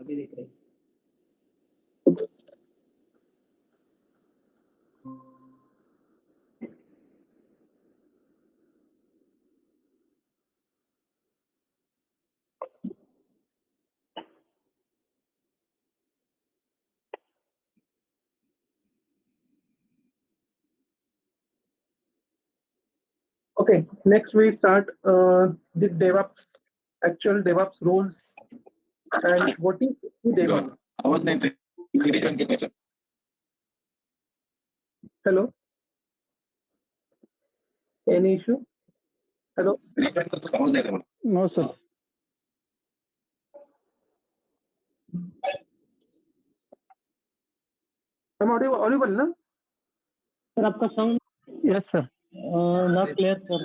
अभी दिख रही। Okay, next we start the DevOps, actual DevOps roles and what is the DevOps. आवाज नहीं घरी जॉइन केलं त्याच्यात. Hello, any issue? Hello, घरी जॉइन करतो आवाज नाही येत मला. No, sir. I'm audible ना? Sir, आपका sound. Yes, sir. Not clear, sir.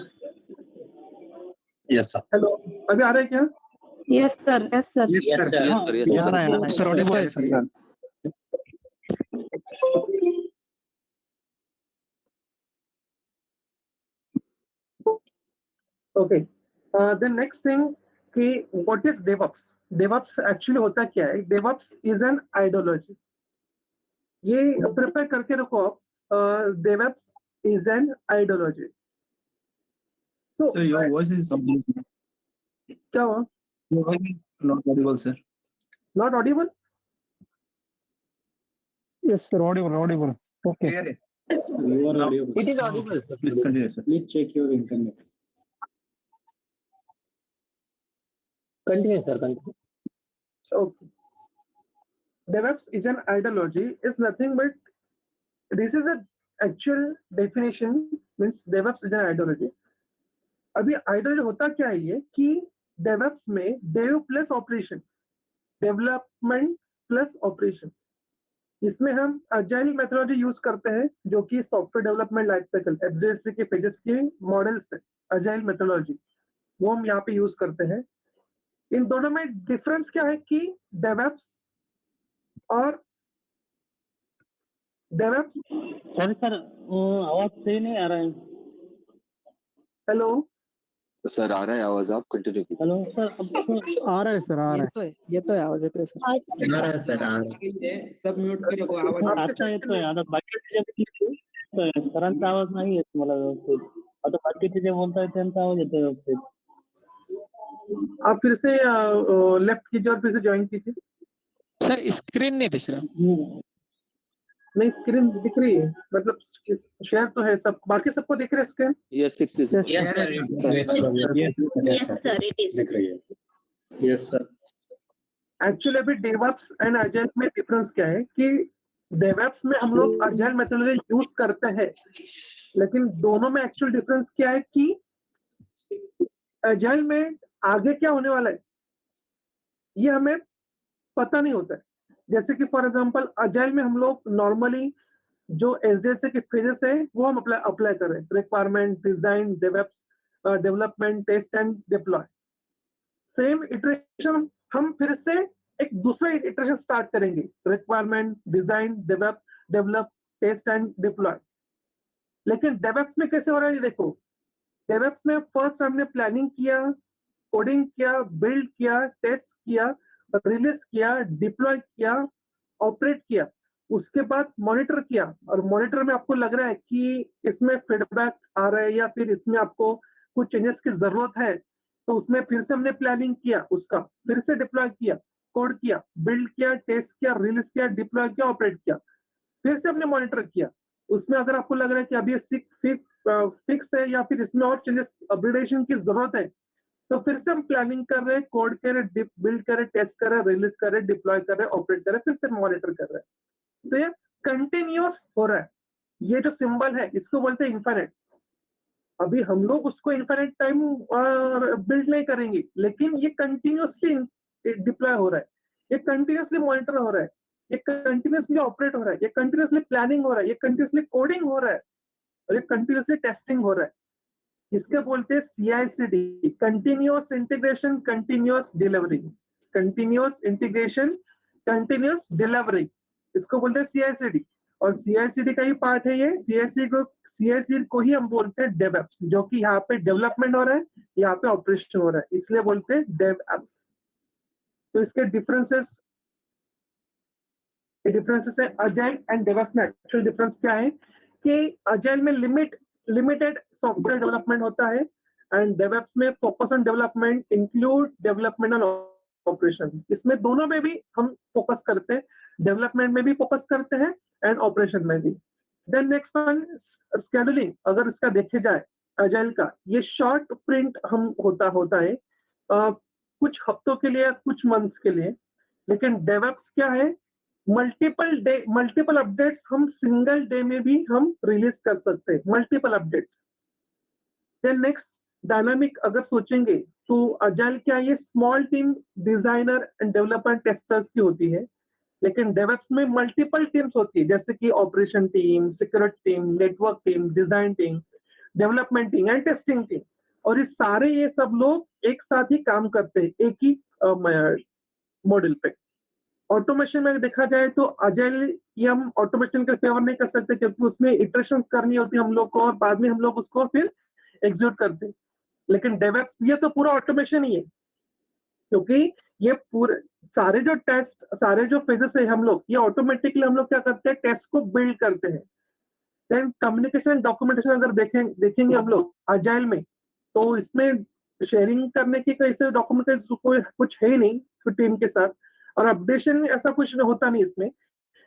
Yes sir. Hello, अभी आ रहा है क्या? Yes, sir. Yes, sir. Yes, sir. Yes sir. Yes Yes, sir. sir. Sir, audible है, sir. Okay, the next thing कि what is DevOps? DevOps actually होता क्या है? DevOps is an ideology. ये प्रिपेयर करके रखो आप. DevOps is an ideology. So, Sir, your voice is क्या हुआ? your voice is not audible, sir. Not audible? Yes, sir. Audible. Okay. Clear है. You are audible. It is audible, sir. Please continue, sir. Please check your internet. Continue, sir. Continue. Okay. DevOps is an ideology is nothing but this is a actual definition means DevOps is an ideology. अभी ideology होता क्या है ये कि DevOps में dev plus operation, development plus operation, इसमें हम agile methodology use करते हैं जो कि सॉफ्टवेयर डेवलपमेंट लाइफ साइकिल एफजेएससी के पेजेस के मॉडल्स है agile methodology वो हम यहाँ पे यूज करते हैं. इन दोनों में डिफरेंस क्या है कि DevOps और DevOps. Sorry, sir. आवाज सही नहीं आ रहा है. हेलो सर आ रहा है आवाज आप कंटिन्यू कीजिए. हेलो सर, अब आ रहा है सर. आ रहा है. येतोय आवाज येतोय सर. आ रहा है सर. सब म्यूट करी को आवाज. आता येतोय. आता बाकीचे सरांचा आवाज नाही येत मला व्यवस्थित. आता बाकीचे जे बोलतायत त्यांचा आवाज येतोय व्यवस्थित. आप फिर से लेफ्ट कीजिए और फिर से ज्वाइन कीजिए. सर स्क्रीन नहीं दिख रहा. नहीं स्क्रीन दिख रही है मतलब शेयर तो है सब बाकी सबको दिख रहा है screen. Yes 66. Yes, sir. Yes, sir. Yes, sir. It is. दिख रही है. Yes, sir. एक्चुअली अभी डेवऑप्स एंड अजाइल में डिफरेंस क्या है कि डेवऑप्स में हम लोग अजाइल मेथोडोलॉजी यूज करते हैं लेकिन दोनों में एक्चुअल डिफरेंस क्या है कि अजाइल में आगे क्या होने वाला है ये हमें पता नहीं होता है. जैसे कि फॉर एग्जांपल अजाइल में हम लोग नॉर्मली जो एसडीएलसी के फेजेस है वो हम अप्लाई कर रहे हैं. Requirement design DevOps development test and deploy. Same iteration हम फिर से एक दूसरा इटरेशन स्टार्ट करेंगे. Requirement design develop test and deploy. लेकिन डेवऑप्स में कैसे हो रहा है ये देखो. डेवऑप्स में फर्स्ट हमने प्लानिंग किया, कोडिंग किया, बिल्ड किया, टेस्ट किया, रिलीज किया, डिप्लॉय किया, ऑपरेट किया, उसके बाद मॉनिटर किया. और मॉनिटर में आपको लग रहा है कि इसमें फीडबैक आ रहा है या फिर इसमें आपको कुछ चेंजेस की जरूरत है तो उसमें फिर से हमने प्लानिंग किया, उसका फिर से डिप्लॉय किया, कोड किया, बिल्ड किया, टेस्ट किया, रिलीज किया, डिप्लॉय किया, ऑपरेट किया, फिर से हमने मॉनिटर किया. उसमें अगर आपको लग रहा है कि अभी फिक्स है या फिर इसमें और चेंजेस अपग्रेडेशन की जरूरत है तो फिर से हम प्लानिंग कर रहे हैं, कोड कर रहे, बिल्ड कर रहे, टेस्ट कर रहे, रिलीज कर रहे, डिप्लॉय कर रहे, ऑपरेट कर रहे, फिर से मॉनिटर कर रहे हैं. तो ये कंटिन्यूअस हो रहा है. ये जो सिंबल है इसको बोलते हैं इन्फिनिट. अभी हम लोग उसको इन्फिनिट टाइम बिल्ड नहीं करेंगे लेकिन ये कंटिन्यूअसली डिप्लॉय हो रहा है, ये कंटिन्यूअसली मॉनिटर हो रहा है, ये कंटिन्यूअसली ऑपरेट हो रहा है, ये कंटिन्यूअसली प्लानिंग हो रहा है, ये कंटिन्यूअसली कोडिंग हो रहा है और ये कंटिन्यूअसली टेस्टिंग हो रहा है. इसके बोलते हैं CI/CD, continuous integration continuous delivery. Continuous integration continuous delivery इसको बोलते हैं CI/CD. और CI/CD का ही पार्ट है ये. CI/CD को ही हम बोलते हैं DevOps जो कि यहाँ पे डेवलपमेंट हो रहा है, यहाँ पे ऑपरेशन हो रहा है, इसलिए बोलते हैं DevOps. तो इसके डिफरेंसेस डिफरेंसेस है अजाइल एंड डेवऑप्स में। एक्चुअल डिफरेंस क्या है कि अजाइल में लिमिटेड सॉफ्टवेयर डेवलपमेंट होता है एंड डेवऑप्स में focus on development include development and operation. इसमें दोनों में भी हम फोकस करते हैं, डेवलपमेंट में भी फोकस करते हैं एंड ऑपरेशन में भी। Then next one scheduling. अगर इसका देखे जाए अजाइल का, ये शॉर्ट प्रिंट हम होता है कुछ हफ्तों के लिए, कुछ मंथ्स के लिए। लेकिन डेवऑप्स क्या है, मल्टीपल अपडेट्स हम सिंगल डे में भी हम रिलीज कर सकते हैं, multiple updates. Then next dynamic अगर सोचेंगे तो अजाइल क्या, ये small team designer and developer testers की होती है, लेकिन डेवऑप्स में मल्टीपल टीम्स होती है, जैसे कि operation team, security team, network team, design team, development team and testing team. और ये सब लोग एक साथ ही काम करते हैं एक ही मॉडल पे। ऑटोमेशन में देखा जाए तो अजाइल ये हम ऑटोमेशन के फेवर नहीं कर सकते, क्योंकि उसमें इटरेशंस करनी होती है हम लोग को और बाद में हम लोग उसको फिर एग्जीक्यूट करते हैं। लेकिन डेवऑप्स ये तो पूरा ऑटोमेशन ही है, क्योंकि ये पूरे सारे जो टेस्ट, सारे जो फेजेस है हम लोग, ये ऑटोमेटिकली हम लोग क्या करते हैं, टेस्ट को बिल्ड करते हैं। देन कम्युनिकेशन एंड डॉक्यूमेंटेशन अगर देखेंगे हम लोग अजाइल में, तो इसमें शेयरिंग करने की कैसे डॉक्यूमेंटेशन कोई कुछ है ही नहीं टीम के साथ, और अपडेशन ऐसा कुछ होता नहीं इसमें।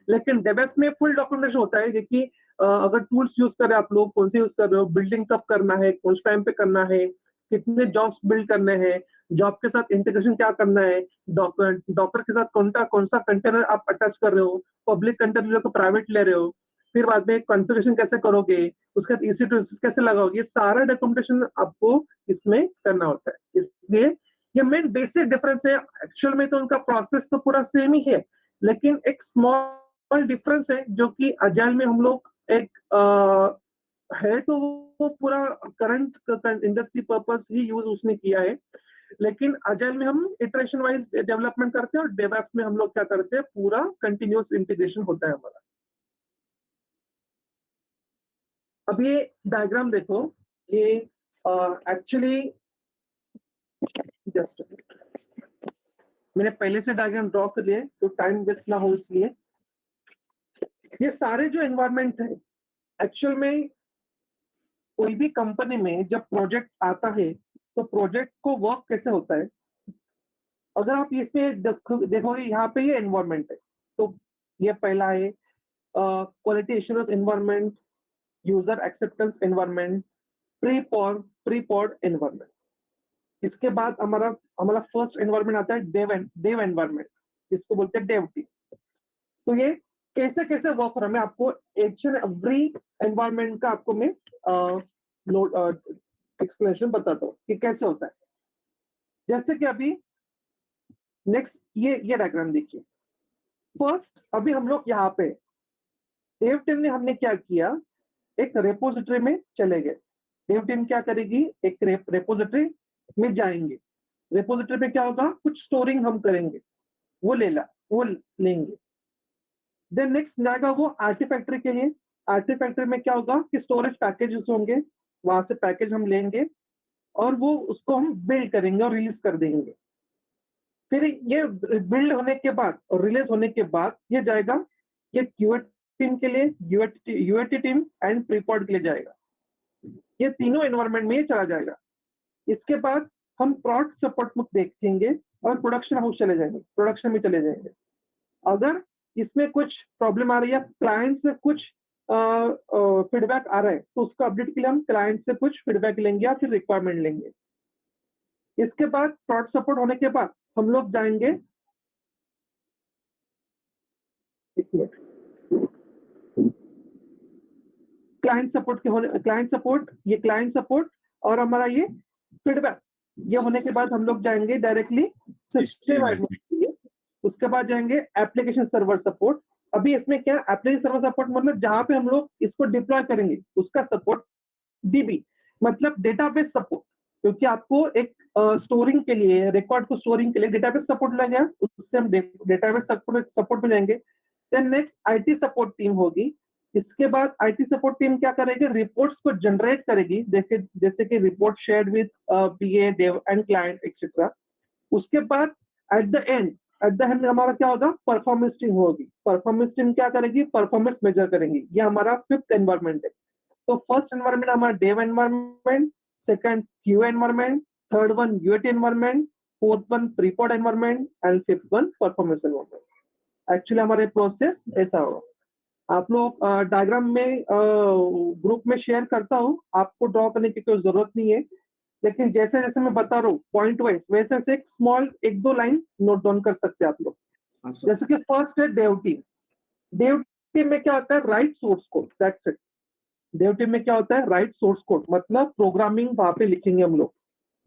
लेकिन डेवऑप्स में फुल डॉक्यूमेंटेशन होता है कि अगर टूल्स यूज कर रहे हैं आप लोग, कौन से यूज कर रहे हो, बिल्डिंग कब करना है, कौन से टाइम पे करना है, कितने जॉब्स बिल्ड करने हैं, जॉब के साथ इंटीग्रेशन क्या करना है, डॉकर के साथ कौन सा कंटेनर आप अटैच कर रहे हो, पब्लिक कंटेनर को प्राइवेट ले रहे हो, फिर बाद में कॉन्फ़िगरेशन कैसे करोगे, उसके बाद EC2 कैसे लगाओगे, ये सारा डॉक्यूमेंटेशन आपको इसमें करना होता है। इसलिए ये मेन बेसिक डिफरेंस है। एक्चुअल में तो उनका प्रोसेस तो पूरा सेम ही है, लेकिन एक स्मॉल डिफरेंस है जो कि अजाइल में हम लोग एक है तो वो पूरा करंट इंडस्ट्री पर्पस ही यूज उसने किया है, लेकिन अजाइल में हम इटरेशन वाइज डेवलपमेंट करते हैं और डेवऑप्स में हम लोग क्या करते हैं, पूरा कंटिन्यूअस इंटीग्रेशन होता है हमारा। अब ये डायग्राम देखो, ये एक्चुअली जस्ट मैंने पहले से डायग्राम ड्रॉ कर लिए तो टाइम वेस्ट ना हो इसलिए। ये सारे जो एनवायरनमेंट है, एक्चुअल में कोई भी कंपनी में जब प्रोजेक्ट आता है तो प्रोजेक्ट को वर्क कैसे होता है, अगर आप इसमें देखोगे यहाँ पे ये एनवायरनमेंट है, तो ये पहला है quality assurance environment, user acceptance environment, pre pod environment. इसके बाद हमारा फर्स्ट एनवायरनमेंट आता है डेव एनवायरनमेंट, इसको बोलते हैं डेव टीम। तो ये कैसे कैसे वर्क हो रहा है, मैं आपको एच एंड एवरी एनवायरनमेंट का आपको मैं एक्सप्लेनेशन बताता हूँ कि कैसे होता है। जैसे कि अभी नेक्स्ट ये डायग्राम देखिए। फर्स्ट अभी हम लोग यहाँ पे डेव टीम ने हमने क्या किया, एक रेपोजिटरी में चले गए। डेव टीम क्या करेगी, एक रेपोजिटरी में जाएंगे, रेपोजिटरी में क्या होगा, कुछ स्टोरिंग हम करेंगे, वो लेंगे। देन नेक्स्ट जाएगा वो आर्टिफैक्टरी के लिए। आर्टिफैक्टरी में क्या होगा कि स्टोरेज पैकेजेस होंगे, वहां से पैकेज हम लेंगे और वो उसको हम बिल्ड करेंगे और रिलीज कर देंगे। फिर ये बिल्ड होने के बाद और रिलीज होने के बाद ये जाएगा, ये क्यूए टीम के लिए, यूएटी टीम एंड प्रीपॉड के लिए जाएगा। ये तीनों एनवायरनमेंट में ये चला जाएगा। इसके बाद हम प्रोडक्ट सपोर्ट में देखेंगे और प्रोडक्शन हाउस चले जाएंगे, प्रोडक्शन में चले जाएंगे। अगर इसमें कुछ प्रॉब्लम आ रही है, क्लाइंट से कुछ फीडबैक आ रहा है, तो उसको अपडेट के लिए हम क्लाइंट से कुछ फीडबैक लेंगे या फिर रिक्वायरमेंट लेंगे। इसके बाद प्रोडक्ट सपोर्ट होने के बाद हम लोग जाएंगे, क्लाइंट सपोर्ट और हमारा ये फीडबैक, ये होने के बाद हम लोग जाएंगे डायरेक्टली सिस्टम एडमिन के लिए। उसके बाद जाएंगे एप्लीकेशन सर्वर सपोर्ट। अभी इसमें क्या, एप्लीकेशन सर्वर सपोर्ट मतलब जहां पे हम लोग इसको डिप्लॉय करेंगे उसका सपोर्ट। डीबी मतलब डेटाबेस सपोर्ट, क्योंकि आपको एक स्टोरिंग के लिए, रिकॉर्ड को स्टोरिंग के लिए डेटाबेस सपोर्ट लगेगा, उससे हम डेटाबेस सपोर्ट में जाएंगे। Then next IT support team होगी। इसके बाद आईटी सपोर्ट टीम क्या करेगी, रिपोर्ट्स को जनरेट करेगी, जैसे कि report shared with BA, dev and client etcetera. उसके बाद at the end at the end हमारा क्या होगा, परफॉर्मेंस टीम होगी। परफॉर्मेंस टीम क्या करेगी, परफॉर्मेंस मेजर करेंगी। ये हमारा फिफ्थ एनवायरमेंट है। तो फर्स्ट एनवायरमेंट हमारा dev environment, second Q environment, third one UAT environment, fourth one preprod environment and fifth one performance environment. Actually हमारे प्रोसेस ऐसा होगा। आप लोग डायग्राम में ग्रुप में शेयर करता हूँ, आपको ड्रॉ करने की कोई जरूरत नहीं है, लेकिन जैसे जैसे मैं बता रहा हूँ पॉइंट वाइज, वैसे वैसे एक स्मॉल एक दो लाइन नोट डाउन कर सकते हैं आप लोग। हाँ सर। जैसे कि फर्स्ट है डेव टीम। डेव टीम में क्या होता है, right source code, that's it. Dave team में क्या होता है, राइट सोर्स कोड, मतलब प्रोग्रामिंग वहां पे लिखेंगे हम लोग,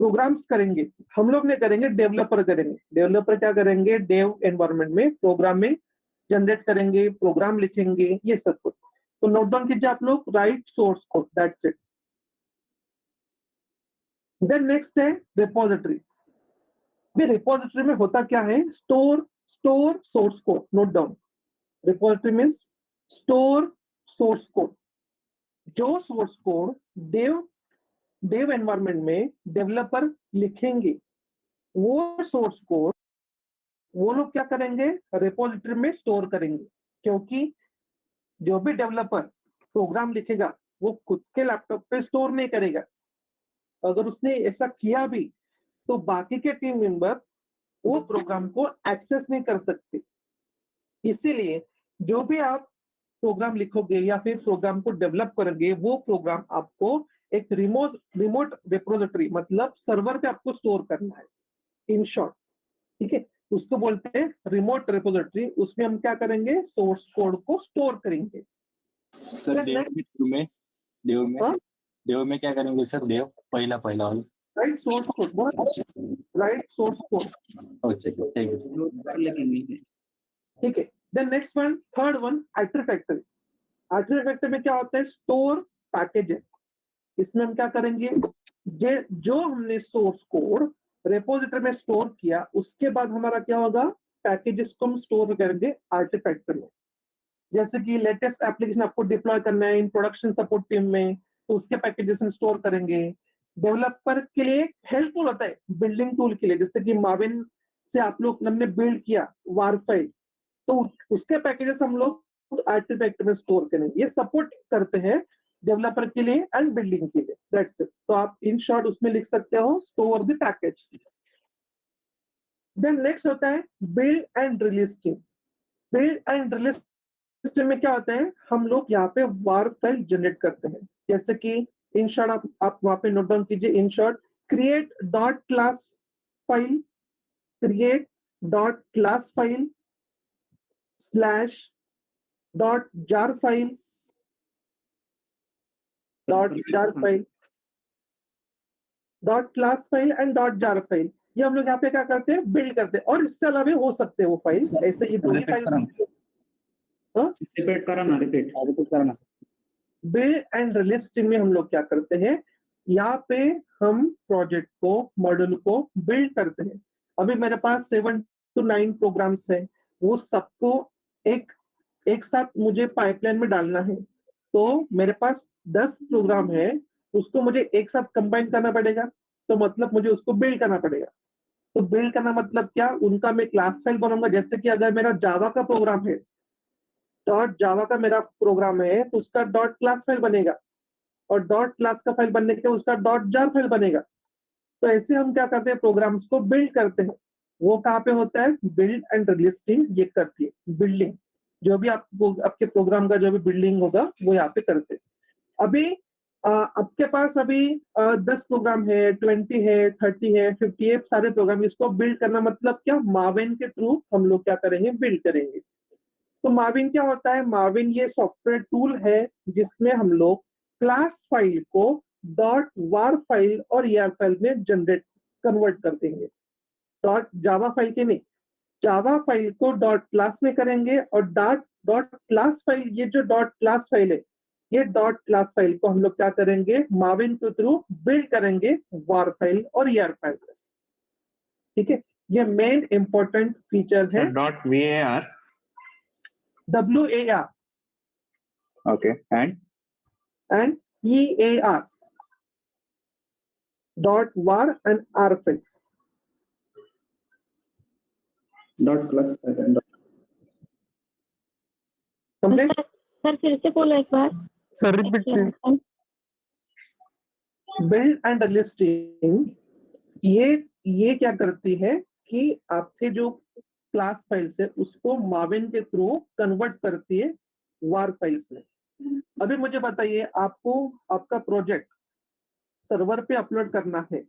प्रोग्राम्स करेंगे। हम लोग नहीं करेंगे, डेवलपर करेंगे। डेवलपर क्या करेंगे, डेव एनवायरमेंट में प्रोग्रामिंग जनरेट करेंगे, प्रोग्राम लिखेंगे, ये सब कुछ। तो नोट डाउन कीजिए आप लोग, write source code, that's it. Then next है रिपोजिटरी। रिपोजिटरी में होता क्या है, store source code, note down. Repository means store source code. जो सोर्स कोड डेव एनवायरमेंट में डेवलपर लिखेंगे, वो सोर्स कोड वो लोग क्या करेंगे, रिपोजिटरी में स्टोर करेंगे। क्योंकि जो भी डेवलपर प्रोग्राम लिखेगा वो खुद के लैपटॉप पे स्टोर नहीं करेगा। अगर उसने ऐसा किया भी तो बाकी के टीम मेंबर वो प्रोग्राम को एक्सेस नहीं कर सकते। इसीलिए जो भी आप प्रोग्राम लिखोगे या फिर प्रोग्राम को डेवलप करोगे, वो प्रोग्राम आपको एक रिमोट रिपोजिटरी मतलब सर्वर पे आपको स्टोर करना है, इन शॉर्ट। ठीक है, उसको बोलते हैं रिमोट रिपोजिटरी। उसमें हम क्या करेंगे, सोर्स कोड को स्टोर करेंगे। सर देव में क्या करेंगे सर, देव पहला वाला right source code, right source code. Thank you. लिखेंगे। ठीक है, then next one, third one Artifactory. Artifactory में क्या होता है, स्टोर पैकेजेस। इसमें हम क्या करेंगे, जो हमने सोर्स कोड रिपोजिटरी में स्टोर किया, उसके बाद हमारा क्या होगा, पैकेजेस को हम स्टोर करेंगे आर्टिफैक्टरी में। जैसे कि लेटेस्ट एप्लीकेशन आपको डिप्लॉय करना है इन प्रोडक्शन सपोर्ट टीम में, तो उसके पैकेजेस हम स्टोर करेंगे। डेवलपर के लिए हेल्पफुल होता है बिल्डिंग टूल के लिए, जैसे कि माविन से आप लोग हमने बिल्ड किया वार फाइल, तो उसके पैकेजेस हम लोग आर्टिफैक्ट में स्टोर करेंगे। ये सपोर्ट करते हैं डेवलपर के लिए एंड बिल्डिंग के लिए, दैट्स इट। तो आप इन शॉर्ट उसमें लिख सकते हो, store the package. Then next होता है build and release team. Build and release team में क्या होता है, हम लोग यहाँ पे वार फाइल जनरेट करते हैं। जैसे कि इन शॉर्ट आप वहां पे नोट डाउन कीजिए, in short create dot class file, create dot class file slash dot jar file, dot jar file, dot class file and dot jar file. ये हम लोग यहाँ पे क्या करते हैं, बिल्ड करते हैं। और इससे अलावा हो सकते हैं वो फाइल, ऐसे ये दो ही फाइल। रिपीट करा ना, रिपीट करना बिल्ड एंड रिलीज टीम में हम लोग क्या करते हैं, यहाँ पे हम प्रोजेक्ट को, मॉड्यूल को बिल्ड करते हैं। अभी मेरे पास 7 to 9 प्रोग्राम्स है, वो सबको एक साथ मुझे पाइपलाइन में डालना है। तो मेरे पास 10 प्रोग्राम है, उसको मुझे एक साथ कंबाइन करना पड़ेगा, तो मतलब मुझे उसको बिल्ड करना पड़ेगा। तो बिल्ड करना मतलब क्या, उनका मैं क्लास फाइल बनाऊंगा। जैसे कि अगर मेरा जावा का प्रोग्राम है, डॉट जावा का मेरा प्रोग्राम है, तो उसका डॉट क्लास फाइल बनेगा, और डॉट क्लास का फाइल बनने के उसका डॉट जार फाइल बनेगा। तो ऐसे हम क्या करते हैं, प्रोग्राम्स को बिल्ड करते हैं। वो कहाँ पे होता है, बिल्ड एंड रिलीज टीम ये करती है बिल्डिंग। जो भी आपके प्रोग्राम का जो भी बिल्डिंग होगा वो यहाँ पे करते हैं। अभी आपके पास अभी 10 प्रोग्राम है, 20 है, 30 है, 50 है, सारे प्रोग्राम। इसको बिल्ड करना मतलब क्या, माविन के थ्रू हम लोग क्या करेंगे, बिल्ड करेंगे। तो माविन क्या होता है, माविन ये सॉफ्टवेयर टूल है जिसमें हम लोग क्लास फाइल को डॉट वार फाइल और ईआर फाइल में जनरेट कन्वर्ट कर देंगे। डॉट जावा फाइल के नहीं, Java file co dot class में करेंगे, और डॉट क्लास फाइल, ये जो डॉट क्लास फाइल है, ये डॉट क्लास फाइल को हम लोग क्या करेंगे, माविन के थ्रू बिल्ड करेंगे वार फाइल और ईआर फाइल। ठीक है, ये मेन इंपॉर्टेंट फीचर है। Dot VAR WAR okay and EAR, dot var and R files. Dot plus and dot. Complete sir फिर से बोलो एक बार sir repeat please build and listing ये क्या करती है कि आपके जो क्लास फाइल्स है उसको माविन के थ्रू कन्वर्ट करती है वार फाइल्स में। अभी मुझे बताइए आपको आपका प्रोजेक्ट सर्वर पे अपलोड करना है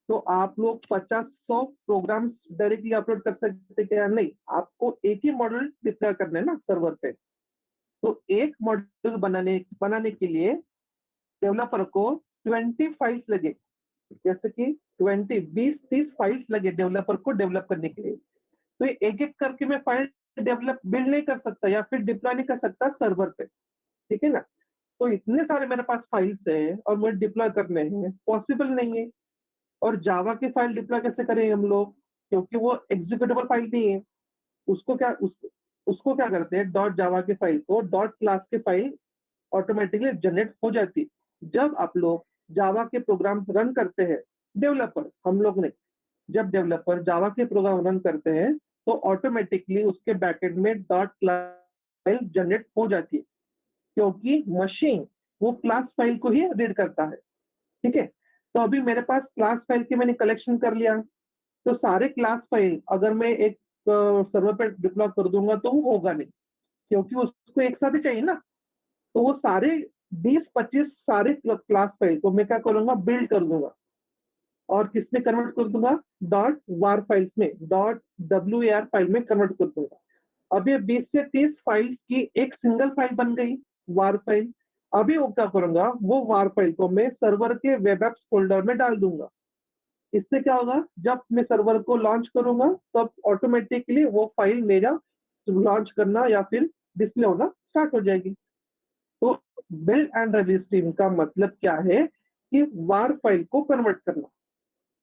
तो आप लोग 50-100 प्रोग्राम्स डायरेक्टली अपलोड कर सकते क्या? नहीं, आपको एक ही मॉडल डिप्लॉय करना है ना सर्वर पे। तो एक मॉडल बनाने के लिए डेवलपर को 20 फाइल्स लगे, जैसे कि 20-30 फाइल्स लगे डेवलपर को डेवलप करने के लिए। तो ये एक एक करके मैं फाइल बिल्ड नहीं कर सकता या फिर डिप्लॉय नहीं कर सकता सर्वर पे, ठीक है ना। तो इतने सारे मेरे पास फाइल्स हैं और मुझे डिप्लॉय करने हैं, पॉसिबल नहीं है। और जावा की फाइल डिप्लॉय कैसे करेंगे हम लोग, क्योंकि वो एग्जीक्यूटेबल फाइल नहीं है। उसको क्या करते हैं, डॉट जावा की फाइल को डॉट क्लास की फाइल ऑटोमेटिकली जनरेट हो जाती है। जब आप लोग जावा के प्रोग्राम रन करते हैं, डेवलपर हम लोग नहीं, जब डेवलपर जावा के प्रोग्राम रन करते हैं तो ऑटोमेटिकली उसके बैकएंड में डॉट क्लास फाइल जनरेट हो जाती है, क्योंकि मशीन वो क्लास फाइल को ही रीड करता है, ठीक है। तो अभी मेरे पास क्लास फाइल के मैंने कलेक्शन कर लिया, तो सारे क्लास फाइल अगर मैं एक सर्वर पे डिप्लॉय कर दूंगा तो वो होगा नहीं, क्योंकि उसको एक साथ ही चाहिए ना। तो वो सारे 20-25 सारे क्लास फाइल को मैं क्या करूंगा, बिल्ड कर दूंगा और किसमें कन्वर्ट कर दूंगा, डॉट वार फाइल्स में, डॉट WAR फाइल में कन्वर्ट कर दूंगा। अब ये 20 से 30 फाइल्स की एक सिंगल फाइल बन गई, वार फाइल। अभी वो क्या करूंगा, वो वार फाइल को मैं सर्वर के वेब एप्स फोल्डर में डाल दूंगा। इससे क्या होगा, जब मैं सर्वर को लॉन्च करूंगा तब ऑटोमेटिकली वो फाइल मेरा लॉन्च करना या फिर डिस्प्ले होना स्टार्ट हो जाएगी। तो बिल्ड एंड रजिस्ट्रिंग का मतलब क्या है कि वार फाइल को कन्वर्ट करना,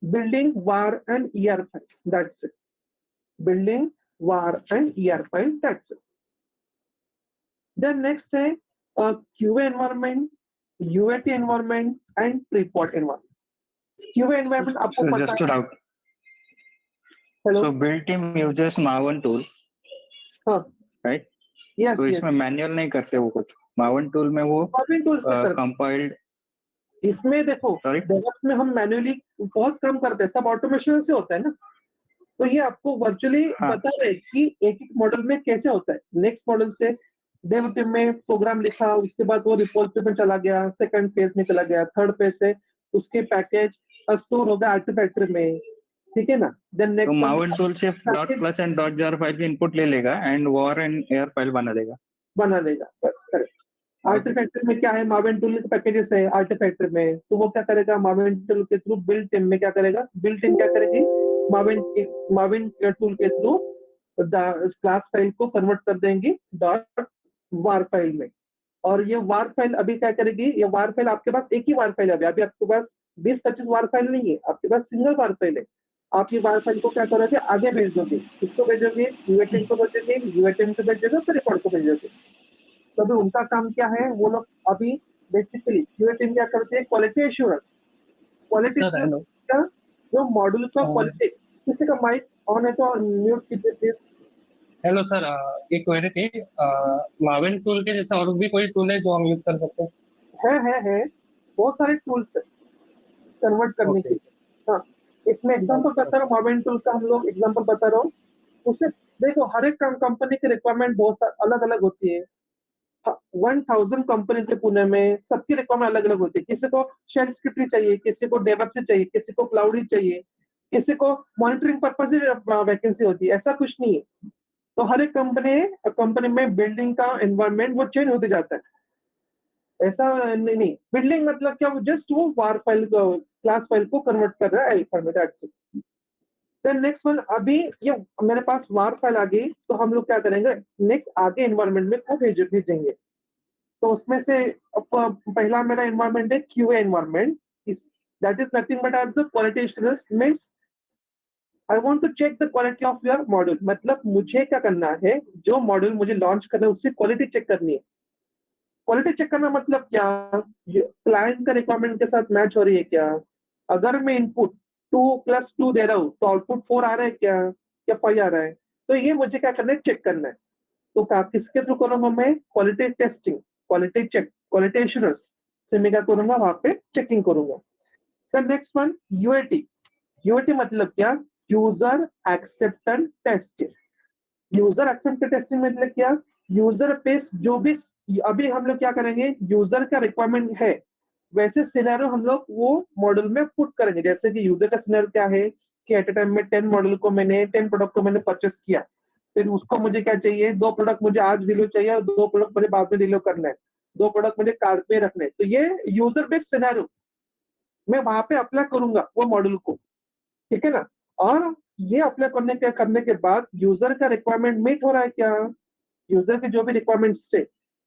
बिल्डिंग वार and ER files, that's it. Building वार and ER file, that's it. Then next है QA environment, UAT environment and preprod environment. QA environment आपको So पता just a है। doubt. Hello, So build team uses Maven tool, हाँ, right? Yes तो yes, इसमें manual नहीं करते वो कुछ, Maven tool में वो माविन टूल से करते। कंपाइल्ड। इसमें देखो Sorry? डेवलप्स में हम मैन्युअली बहुत कम करते हैं, सब ऑटोमेशन से होता है ना। तो ये आपको वर्चुअली हाँ। बता रहे हैं कि एक एक मॉडल में कैसे होता है। नेक्स्ट मॉडल से डेव टीम में प्रोग्राम लिखा, उसके बाद वो रिपोजिटरी में चला गया, सेकंड फेज में चला गया, थर्ड फेज से उसके पैकेज स्टोर हो गया आर्टिफैक्टरी में, ठीक है ना। देन तो नेक्स्ट Maven tool सिर्फ dot plus and dot jar file की इनपुट ले लेगा and war and air file बना देगा। बना देगा, बस करेक्ट। आर्टिफैक्टरी में क्या है, माविन टूल के पैकेजेस है आर्टिफैक्टरी में, तो वो क्या करेगा, माविन टूल के थ्रू बिल्ट इन में क्या करेगा, बिल्ट इन क्या करेगी, माविन टूल के थ्रू क्लास फाइल को कन्वर्ट कर देंगी डॉट वार फाइल में। और ये वार फाइल अभी क्या करेगी, ये वार फाइल आपके पास एक ही वार फाइल है, अभी आपके पास 20-25 वार फाइल नहीं है, आपके पास सिंगल वार फाइल है। आप ये वार फाइल को क्या करोगे, आगे भेज दोगे, किसको भेजोगे, UAT को भेजोगे, UAT को भेजोगे, फिर रिपोर्ट को भेजोगे। तो अभी उनका काम क्या है, वो लोग अभी बेसिकली QA टीम क्या करते हैं, quality assurance. Quality Sir, hello. का जो मॉड्यूल का हाँ। क्वालिटी, किसी का माइक ऑन है तो म्यूट कीजिए प्लीज। हेलो सर, एक क्वेरी थी। माविन टूल के जैसा और भी कोई टूल है जो हम यूज कर सकते हैं? है बहुत सारे टूल्स है कन्वर्ट करने Okay. के। हाँ, एक मैं एग्जांपल बता रहा हूँ, माविन टूल का हम लोग एग्जांपल बता रहा हूँ। उससे देखो हर एक कंपनी की रिक्वायरमेंट बहुत अलग अलग होती है। 1000 कंपनी से पुणे में, सबकी रिक्वायरमेंट अलग अलग होती है। किसी को शेल स्क्रिप्ट चाहिए, किसी को डेवऑप्स चाहिए, किसी को क्लाउड ही चाहिए, किसी को मॉनिटरिंग पर्पस ही वैकेंसी होती है, ऐसा कुछ नहीं है। तो हर एक कंपनी में बिल्डिंग का एनवायरनमेंट वो चेंज होते जाता है, ऐसा नहीं। बिल्डिंग मतलब क्या, जस्ट वो वार फाइल क्लास फाइल को कन्वर्ट कर रहा है एल में, that's it. Then next one, अभी ये मेरे पास वार फाइल आ गई, तो हम लोग क्या करेंगे, नेक्स्ट आगे एनवायरनमेंट में को भेजेंगे। तो उसमें से पहला मेरा एनवायरनमेंट है QA environment, that is nothing but as the quality assurance means I want to check the quality of your module. मतलब मुझे क्या करना है, जो मॉड्यूल मुझे लॉन्च करना है उसकी क्वालिटी चेक करनी है। क्वालिटी चेक करना मतलब क्या, क्लाइंट का रिक्वायरमेंट के साथ मैच हो रही है क्या। अगर मैं इनपुट 2+2 दे रहा हूँ तो आउटपुट 4 आ रहा है क्या, या 5 आ रहा है। तो ये मुझे क्या करना है, चेक करना है। तो किसके थ्रू करूंगा मैं, quality testing, quality check, quality assurance से मैं क्या करूंगा, वहां पे चेकिंग करूंगा। The next one UAT. UAT मतलब क्या, user acceptance test. User acceptance testing मतलब क्या, यूजर बेस जो भी अभी हम लोग क्या करेंगे, यूजर का रिक्वायरमेंट है वैसे सिनेरियो हम लोग वो मॉडल में पुट करेंगे। जैसे कि यूजर का सिनेरियो क्या है कि एट ए टाइम में 10 मॉडल को मैंने 10 प्रोडक्ट को मैंने परचेस किया, फिर उसको मुझे क्या चाहिए, 2 प्रोडक्ट मुझे आज डिलीवर चाहिए और 2 प्रोडक्ट मुझे बाद में डिलीवर करना है, 2 प्रोडक्ट मुझे कार्ट पे रखने हैं। तो ये यूजर बेस्ड सिनेरियो मैं वहां पे अप्लाई करूंगा वो मॉडल को, ठीक है ना। और ये अप्लाई करने के बाद यूजर का रिक्वायरमेंट मीट हो रहा है क्या, यूजर के जो भी रिक्वायरमेंट्स थे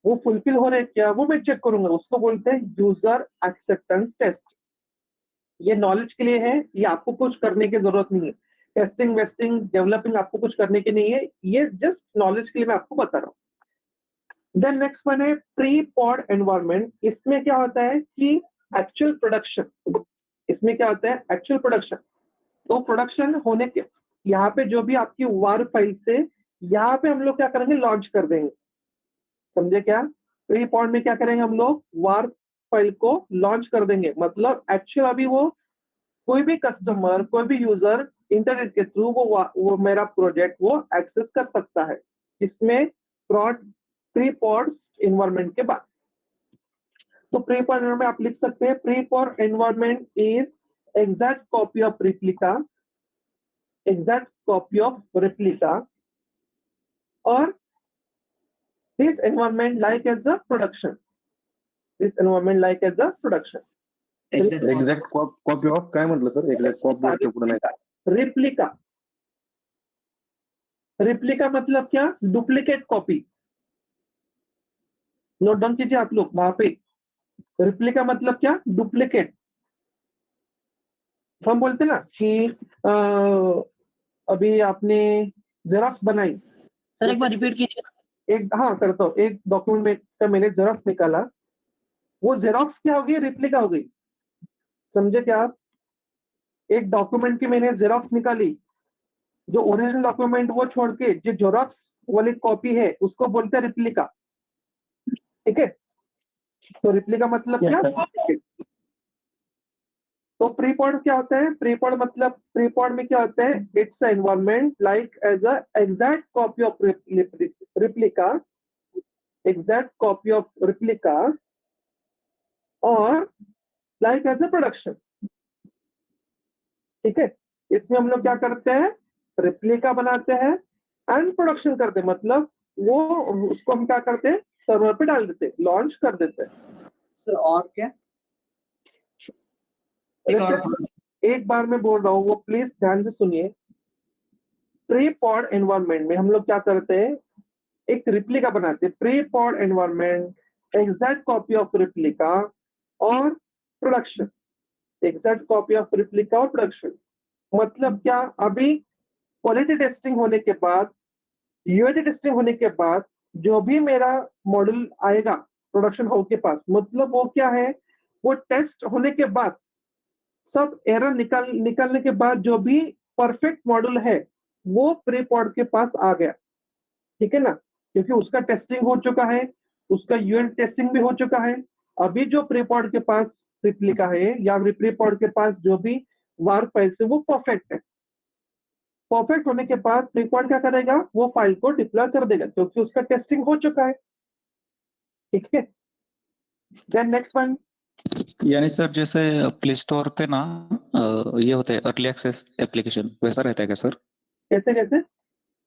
वो फुलफिल हो रहे हैं क्या, वो मैं चेक करूंगा। उसको बोलते हैं यूजर एक्सेप्टेंस टेस्ट। ये नॉलेज के लिए है, ये आपको कुछ करने की जरूरत नहीं है, टेस्टिंग वेस्टिंग डेवलपिंग आपको कुछ करने की नहीं है, ये जस्ट नॉलेज के लिए मैं आपको बता रहा हूँ। देन नेक्स्ट वन है प्री पॉड एनवायरनमेंट। इसमें क्या होता है कि एक्चुअल प्रोडक्शन, इसमें क्या होता है एक्चुअल प्रोडक्शन। तो प्रोडक्शन होने के यहाँ पे जो भी आपकी वार फाइल से यहाँ पे हम लोग क्या करेंगे, लॉन्च कर देंगे। समझे क्या, प्री पॉड में क्या करेंगे हम लोग, वार फाइल को लॉन्च कर देंगे। मतलब एक्चुअल अभी वो कोई भी कस्टमर, कोई भी यूजर इंटरनेट के थ्रू वो मेरा प्रोजेक्ट वो एक्सेस कर सकता है, इसमें प्री पॉड एनवायरनमेंट के बाद। तो प्री पॉड में आप लिख सकते हैं preprod environment is exact copy of replica, exact copy of replica, or this environment like as a production, this environment like as a production. Exact copy of काय म्हटलं सर, एक्झॅक्ट कॉपी पुढे नाही replica, replica मतलब क्या, duplicate copy. Note down कीजिए आप लोग वहां पे, replica मतलब क्या, डुप्लीकेट। हम बोलते ना कि अभी आपने जेरॉक्स बनाई, सर एक बार रिपीट कीजिए। एक, हाँ करता हूँ, एक डॉक्यूमेंट का मैंने जेरॉक्स निकाला, वो जेरॉक्स क्या हो गई, रिप्लिका हो गई। समझे क्या आप, एक डॉक्यूमेंट की मैंने जेरॉक्स निकाली, जो ओरिजिनल डॉक्यूमेंट वो छोड़ के जो जेरॉक्स वाली कॉपी है उसको बोलते हैं रिप्लिका, ठीक है। तो रिप्लिका मतलब Yes, क्या, तो प्रीपॉड क्या होता है, प्रीपॉड मतलब प्रीपॉड में क्या होता है, it's environment like as a exact copy of replica, exact copy of replica, और लाइक एज अ प्रोडक्शन, ठीक है। इसमें हम लोग क्या करते हैं, रिप्लिका बनाते हैं एंड प्रोडक्शन करते हैं। मतलब वो उसको हम क्या करते हैं, सर्वर पे डाल देते हैं, लॉन्च कर देते हैं। सर और क्या, एक और एक बार मैं बोल रहा हूँ, वो प्लीज ध्यान से सुनिए। प्री पॉड एनवायरनमेंट में हम लोग क्या करते हैं, एक रिप्लिका बनाते हैं। Preprod environment, exact copy of replica और production, exact copy of replica और प्रोडक्शन। मतलब क्या, अभी क्वालिटी टेस्टिंग होने के बाद, यूएटी टेस्टिंग होने के बाद जो भी मेरा मॉडल आएगा प्रोडक्शन हाउस के पास, मतलब वो क्या है, वो टेस्ट होने के बाद सब एरर निकलने के बाद जो भी परफेक्ट मॉडल है वो प्री पॉड के पास आ गया, ठीक है ना। क्योंकि उसका टेस्टिंग हो चुका है, उसका यूएन टेस्टिंग भी हो चुका है। अभी जो प्री पॉड के पास रिप्लिका है या प्री पॉड के पास जो भी वार फाइल है वो परफेक्ट है। परफेक्ट होने के बाद प्री पॉड क्या करेगा, वो फाइल को डिप्लॉय कर देगा क्योंकि उसका टेस्टिंग हो चुका है, ठीक है। देन नेक्स्ट वन, यानी सर जैसे प्ले स्टोर पे ना ये होते हैं अर्ली एक्सेस एप्लीकेशन, वैसा रहता है क्या सर? कैसे कैसे,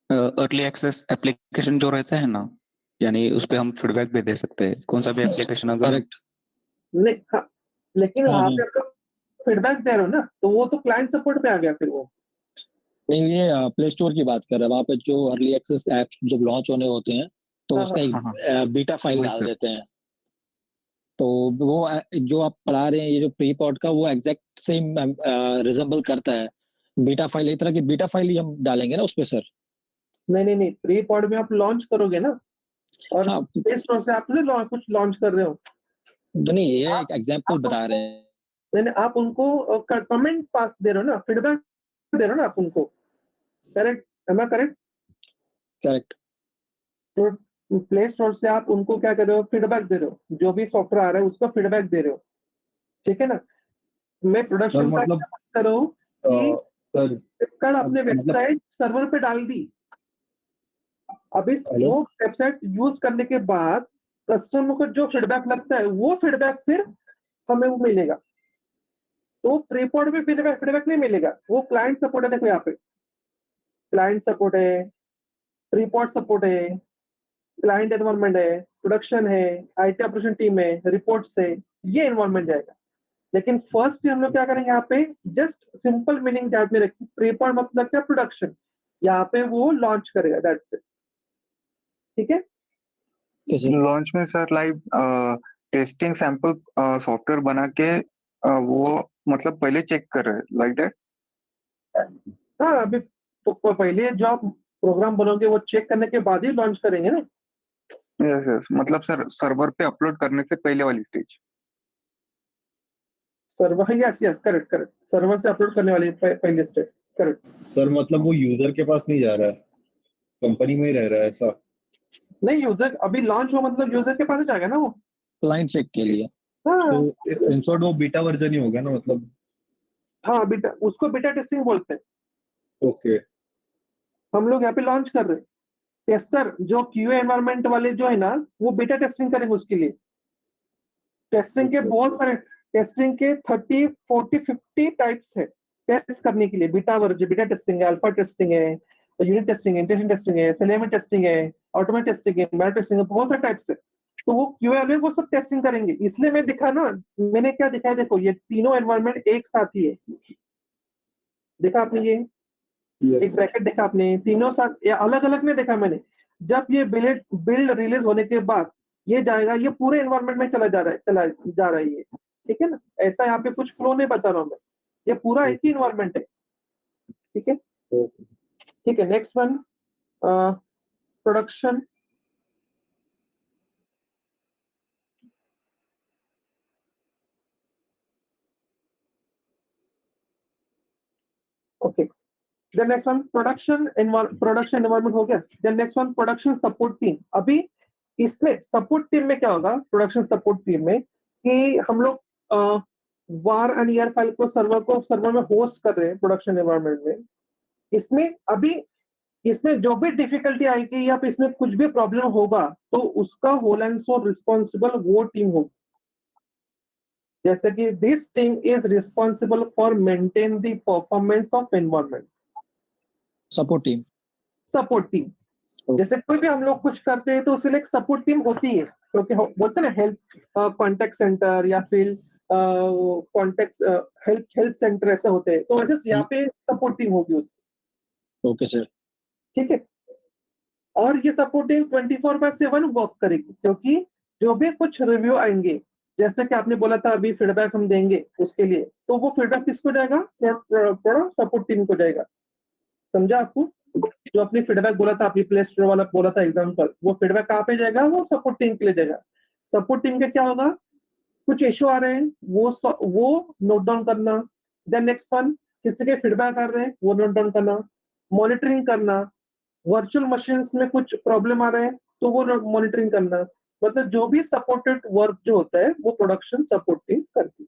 अर्ली एक्सेस एप्लीकेशन जो रहते हैं ना, यानी उस पे हम फीडबैक भी दे सकते हैं, कौन सा भी एप्लीकेशन अगर नहीं हाँ, लेकिन हाँ, वहां हाँ। पे आपका फीडबैक दे रहे हो ना, तो वो तो क्लाइंट सपोर्ट पे आ गया फिर वो। नहीं, ये प्ले स्टोर की बात कर रहे हैं। वहाँ पे जो अर्ली एक्सेस ऐप जब लॉन्च होने होते हैं तो हाँ, उसका हाँ, एक बीटा फाइल वही डाल सर। देते हैं। तो वो जो आप पढ़ा रहे हैं, ये जो प्री पॉड का, वो एग्जैक्ट सेम रिजेंबल करता है बीटा फाइल। एक तरह की बीटा फाइल ही हम डालेंगे ना उसपे सर। नहीं नहीं नहीं, प्री पॉड में आप लॉन्च करोगे ना, और हाँ, प्ले स्टोर से आप कुछ लॉन्च कर रहे हो, तो नहीं, ये एक एग्जांपल बता रहे हैं। नहीं नहीं, आप उनको कमेंट पास दे रहे हो ना, फीडबैक दे रहे हो ना आप उनको, correct, am I correct. Correct. तो प्ले स्टोर से आप उनको क्या कर रहे हो, फीडबैक दे रहे हो, जो भी सॉफ्टवेयर आ रहा है उसका फीडबैक दे रहे हो, ठीक है ना। मैं प्रोडक्शन का मतलब क्या बात कर रहा हूँ कि सर फ्लिपकार्ट अपने मतलब वेबसाइट सर्वर पे डाल दी, अब इस हेलो वो वेबसाइट यूज करने के बाद कस्टमर को जो फीडबैक लगता है वो फीडबैक फिर हमें वो मिलेगा। तो प्रीपॉड में फीडबैक फीडबैक नहीं मिलेगा, वो क्लाइंट सपोर्ट है। देखो यहाँ पे क्लाइंट सपोर्ट है, प्रीपॉड सपोर्ट है, क्लाइंट एनवायरमेंट है, प्रोडक्शन है, आईटी ऑपरेशन टीम है, रिपोर्ट्स है, ये एनवायरमेंट जाएगा। लेकिन फर्स्ट हम लोग क्या करेंगे यहाँ पे, जस्ट सिंपल मीनिंग याद में रखिए, प्रीपॉड मतलब क्या, प्रोडक्शन, यहाँ पे वो लॉन्च करेगा, दैट्स इट, ठीक है। कैसे? लॉन्च में sir live testing sample software बना के वो मतलब पहले चेक कर रहे हैं लाइक दैट। हाँ, अभी तो पहले जो आप प्रोग्राम बनाओगे वो चेक करने के बाद ही लॉन्च करेंगे ना। यस यस, मतलब सर सर्वर पे अपलोड करने से पहले वाली stage. Server, yes yes, correct correct, server से अपलोड करने वाली पहले स्टेप, करेक्ट। सर मतलब वो यूजर के पास नहीं जा रहा है, कंपनी में ही रह रहा है ऐसा? नहीं, यूजर अभी लॉन्च हो मतलब यूजर के पास ही जाएगा ना वो। क्लाइंट चेक के लिए। हाँ तो इन शॉर्ट वो बीटा वर्जन ही हो गया ना मतलब? हाँ, बीटा, उसको बीटा टेस्टिंग बोलते हैं। ओके हम लोग यहाँ पे लॉन्च कर रहे हैं, टेस्टर जो क्यूए एनवायरनमेंट वाले जो है ना, वो बीटा टेस्टिंग करेंगे। उसके लिए टेस्टिंग के बहुत सारे, टेस्टिंग के 30 40 50 टाइप्स है टेस्ट करने के लिए। बीटा वर्जन, बीटा टेस्टिंग है, अल्फा टेस्टिंग है, यूनिट टेस्टिंग है, इंटेंशन टेस्टिंग है, सेलेमेंट टेस्टिंग है, ऑटोमेट टेस्टिंग है, मैनुअल टेस्टिंग है, बहुत सारे टाइप्स है। तो वो क्यूए वाले वो सब टेस्टिंग करेंगे। इसलिए मैं दिखा ना, मैंने क्या दिखाया, देखो ये तीनों एनवायरनमेंट एक साथ ही है, देखा आपने ये एक ब्रैकेट देखा आपने, तीनों साथ, अलग अलग नहीं देखा मैंने। जब ये बिल्ड बिल्ड रिलीज होने के बाद ये जाएगा, ये पूरे एनवायरनमेंट में चला जा रहा है, चला जा रहा है ये, ठीक है ना। ऐसा यहाँ पे कुछ फ्लो नहीं बता रहा हूँ मैं, ये पूरा एक ही एनवायरनमेंट है, ठीक है। ठीक है, next one, production. Okay, then next one, production environment हो गया। Then next one, production support team. अभी इसमें सपोर्ट टीम में क्या होगा, प्रोडक्शन सपोर्ट टीम में, कि हम लोग वार एंड ईयर फाइल को सर्वर में होस्ट कर रहे हैं प्रोडक्शन एनवायरनमेंट में। इसमें अभी इसमें जो भी डिफिकल्टी आएगी या फिर इसमें कुछ भी प्रॉब्लम होगा तो उसका होल एंड सोल रिस्पॉन्सिबल वो टीम होगी। जैसे कि this team is responsible for maintain the performance of environment. Support team. Support team, जैसे कोई भी हम लोग कुछ करते हैं तो उसके लिए एक सपोर्ट टीम होती है, क्योंकि बोलते हैं ना हेल्प कॉन्टेक्ट सेंटर या फिर कॉन्टेक्ट हेल्प सेंटर ऐसे होते हैं, तो वैसे यहाँ पे सपोर्ट टीम होगी उसकी। Okay sir. ठीक है, और ये सपोर्ट टीम 24/7 वर्क करेगी, क्योंकि जो भी कुछ रिव्यू आएंगे, जैसे कि आपने बोला था अभी फीडबैक हम देंगे उसके लिए, तो वो फीडबैक किसको जाएगा, सपोर्ट टीम को जाएगा। समझा आपको, जो अपनी फीडबैक बोला था, आपने प्ले स्टोर वाला बोला था एग्जांपल, वो फीडबैक कहाँ पे जाएगा, वो सपोर्ट टीम के लिए जाएगा। सपोर्ट टीम के क्या होगा, कुछ इश्यू आ रहे हैं वो नोट डाउन करना। देन नेक्स्ट वन, किसी के फीडबैक आ रहे हैं वो नोट डाउन करना, मॉनिटरिंग करना, वर्चुअल मशीन्स में कुछ प्रॉब्लम आ रहे हैं तो वो मॉनिटरिंग करना। मतलब जो भी सपोर्टेड वर्क जो होता है वो प्रोडक्शन सपोर्ट टीम करती है।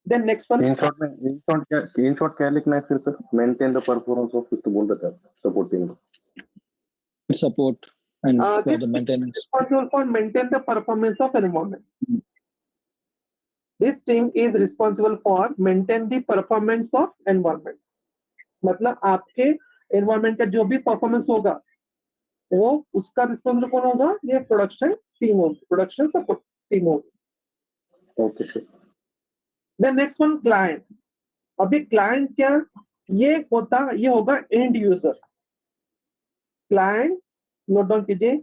Then next one, in short क्या लिखना है फिर sir? Maintain the performance of, कुछ तो बोल रहे थे सपोर्ट टीम को। Support and for the maintenance, responsible for maintain the performance of environment. This team is responsible for maintain the performance of environment. मतलब आपके एनवायरमेंट का जो भी परफॉर्मेंस होगा वो उसका रिस्पॉन्सिबल कौन होगा, ये प्रोडक्शन टीम होगी, प्रोडक्शन सपोर्ट टीम होगी। Okay sir. Then next one, client. अभी क्लाइंट क्या, ये होगा end user. Client, note down कीजिए,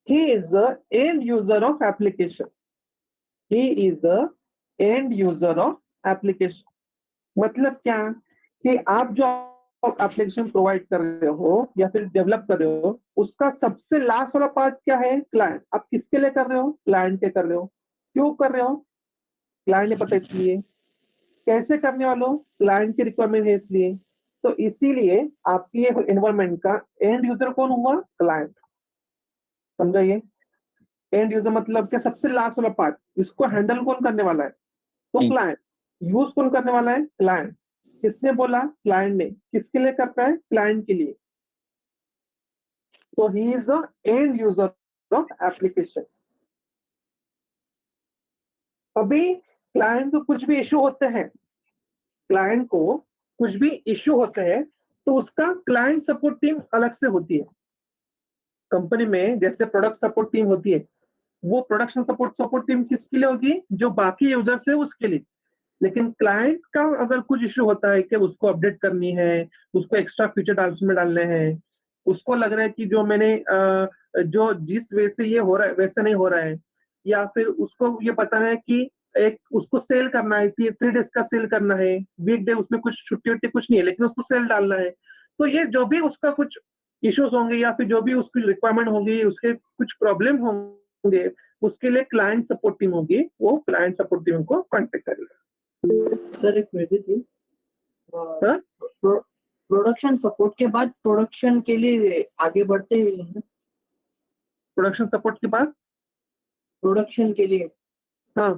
he is the end user of application. He is the end user of application. मतलब क्या, कि आप जो एप्लीकेशन प्रोवाइड कर रहे हो या फिर डेवलप कर रहे हो, उसका सबसे लास्ट वाला पार्ट क्या है, क्लाइंट। आप किसके लिए कर रहे हो, क्लाइंट के कर रहे हो। क्यों कर रहे हो, क्लाइंट ने पता इसलिए। कैसे करने वाले हो, क्लाइंट की रिक्वायरमेंट है इसलिए। तो इसीलिए आपकी एनवायरमेंट का एंड यूजर कौन हुआ? क्लाइंट। समझा ये? एंड यूजर मतलब क्या? सबसे लास्ट वाला पार्ट, इसको हैंडल कौन करने वाला है? तो क्लाइंट। यूज कौन करने वाला है? क्लाइंट। किसने बोला? क्लाइंट ने। किसके लिए करता है? क्लाइंट के लिए। तो he is the end user of application. अभी क्लाइंट को कुछ भी इश्यू होते हैं, क्लाइंट को कुछ भी इश्यू होते हैं, तो उसका क्लाइंट सपोर्ट टीम अलग से होती है। कंपनी में जैसे प्रोडक्ट सपोर्ट टीम होती है, वो प्रोडक्शन सपोर्ट टीम किसके लिए होगी? जो बाकी यूजर्स है उसके लिए। लेकिन क्लाइंट का अगर कुछ इश्यू होता है कि उसको अपडेट करनी है, उसको एक्स्ट्रा फीचर उसमें डालने हैं, उसको लग रहा है कि जो मैंने जो जिस वे से ये हो रहा है वैसे नहीं हो रहा है, या फिर उसको ये पता है कि एक उसको सेल करना है, 3 days का सेल करना है, वीकडे उसमें कुछ छुट्टी वुट्टी कुछ नहीं है, लेकिन उसको सेल डालना है। तो ये जो भी उसका कुछ इश्यूज होंगे या फिर जो भी उसकी रिक्वायरमेंट होगी, उसके कुछ प्रॉब्लम होंगे, उसके लिए क्लाइंट सपोर्ट टीम होगी, वो क्लाइंट सपोर्ट टीम को कॉन्टेक्ट करेगा। सर एक क्वेरी थी, हाँ? प्रोडक्शन सपोर्ट के बाद प्रोडक्शन के लिए आगे बढ़ते हैं, प्रोडक्शन सपोर्ट के बाद प्रोडक्शन के लिए हाँ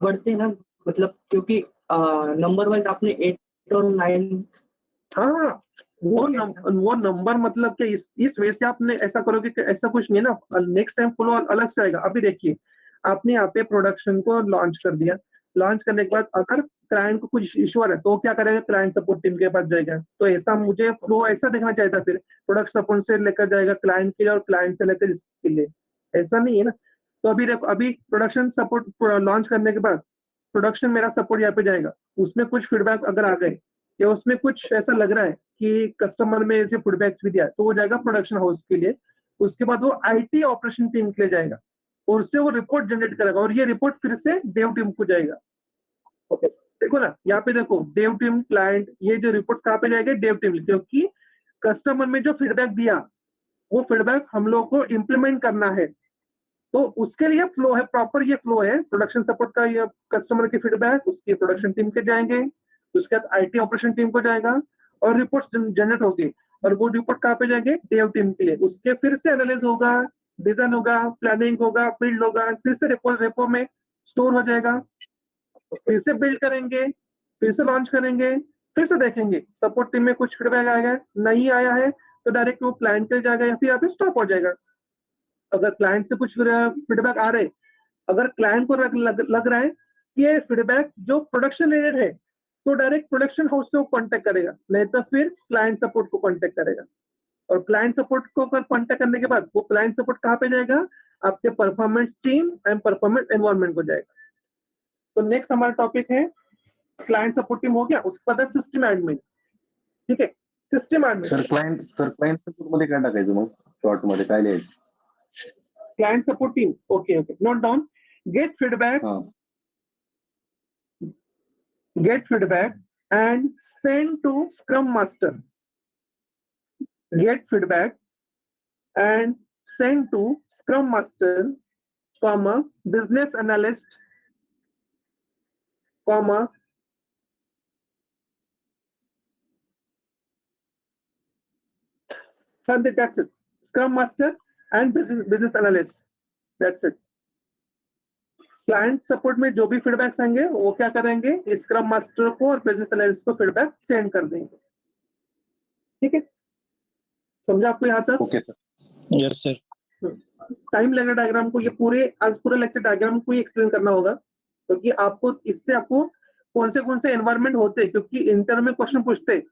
बढ़ते हैं ना, मतलब क्योंकि नंबर वाइज आपने 8 और 9 हाँ वो नंबर मतलब कि इस वजह से आपने ऐसा करोगे कि ऐसा कुछ नहीं है ना, नेक्स्ट टाइम फ्लो अलग से आएगा। अभी देखिए, आपने यहाँ पे प्रोडक्शन को लॉन्च कर दिया, लॉन्च करने के बाद अगर क्लाइंट को कुछ इशू आ रहा है तो क्या करेगा? क्लाइंट सपोर्ट टीम के पास जाएगा। तो ऐसा मुझे फ्लो ऐसा देखना चाहिए था, फिर प्रोडक्ट सपोर्ट से लेकर जाएगा क्लाइंट के लिए और क्लाइंट से लेकर इसके लिए, ऐसा नहीं है ना। तो अभी देखो, अभी प्रोडक्शन सपोर्ट लॉन्च करने के बाद प्रोडक्शन मेरा सपोर्ट यहाँ पे जाएगा, उसमें कुछ फीडबैक अगर आ गए या उसमें कुछ ऐसा लग रहा है कि कस्टमर में ऐसे फीडबैक भी दिया, तो वो जाएगा प्रोडक्शन हाउस के लिए। उसके बाद वो आईटी ऑपरेशन टीम के लिए जाएगा और उससे वो रिपोर्ट जनरेट करेगा और ये रिपोर्ट फिर से डेव टीम को जाएगा। ओके, देखो ना, यहाँ पे देखो डेव टीम, क्लाइंट, ये जो रिपोर्ट कहाँ पे जाएगा? डेव टीम, क्योंकि कस्टमर में जो फीडबैक दिया वो फीडबैक हम लोग को इम्प्लीमेंट करना है। तो उसके लिए फ्लो है, प्रॉपर ये फ्लो है प्रोडक्शन सपोर्ट का। ये कस्टमर के फीडबैक उसकी प्रोडक्शन टीम के जाएंगे, उसके बाद आईटी ऑपरेशन टीम को जाएगा और रिपोर्ट जनरेट होगी, और वो रिपोर्ट कहाँ पे जाएंगे? डेव टीम के लिए। उसके फिर से एनालिस होगा, डिजाइन होगा, प्लानिंग होगा, बिल्ड होगा, फिर से रेपो में स्टोर हो जाएगा, फिर से बिल्ड करेंगे, फिर से लॉन्च करेंगे, फिर से देखेंगे सपोर्ट टीम में कुछ फीडबैक आएगा, नहीं आया है तो डायरेक्ट वो क्लाइंट पे जाएगा या फिर यहाँ पे स्टॉप हो जाएगा। अगर क्लाइंट से कुछ फीडबैक आ रहे, अगर क्लाइंट को लग रहा है कि ये फीडबैक जो प्रोडक्शन रिलेटेड है, तो डायरेक्ट प्रोडक्शन हाउस से वो कांटेक्ट करेगा, नहीं तो फिर क्लाइंट सपोर्ट को कांटेक्ट करेगा। और क्लाइंट सपोर्ट को कांटेक्ट करने के बाद वो क्लाइंट सपोर्ट कहाँ पे जाएगा? आपके performance team and performance environment को जाएगा। तो नेक्स्ट हमारा टॉपिक है क्लाइंट सपोर्ट टीम, हो गया। उसके बाद सिस्टम एडमिन। ठीक है, system admin. Sir client support मध्ये काय टाकायचं मग? शॉर्ट मध्ये काय लिहायचं? Client support team, okay okay, note down. Get feedback and send to Scrum Master. Get feedback and send to Scrum Master, comma, business analyst, comma, and that's it. Scrum Master and business analyst. That's it. Client support में जो भी feedbacks आएंगे वो क्या करेंगे? Scrum master को और business analyst को फीडबैक सेंड कर देंगे। ठीक है, समझा आपको यहाँ तक? Okay sir. Yes sir. Time ledger diagram को, ये पूरे लेक्चर डायग्राम को ही एक्सप्लेन करना होगा, क्योंकि आपको इससे आपको कौन से एनवायरनमेंट होते हैं, क्योंकि इंटरव्यू में क्वेश्चन पूछते हैं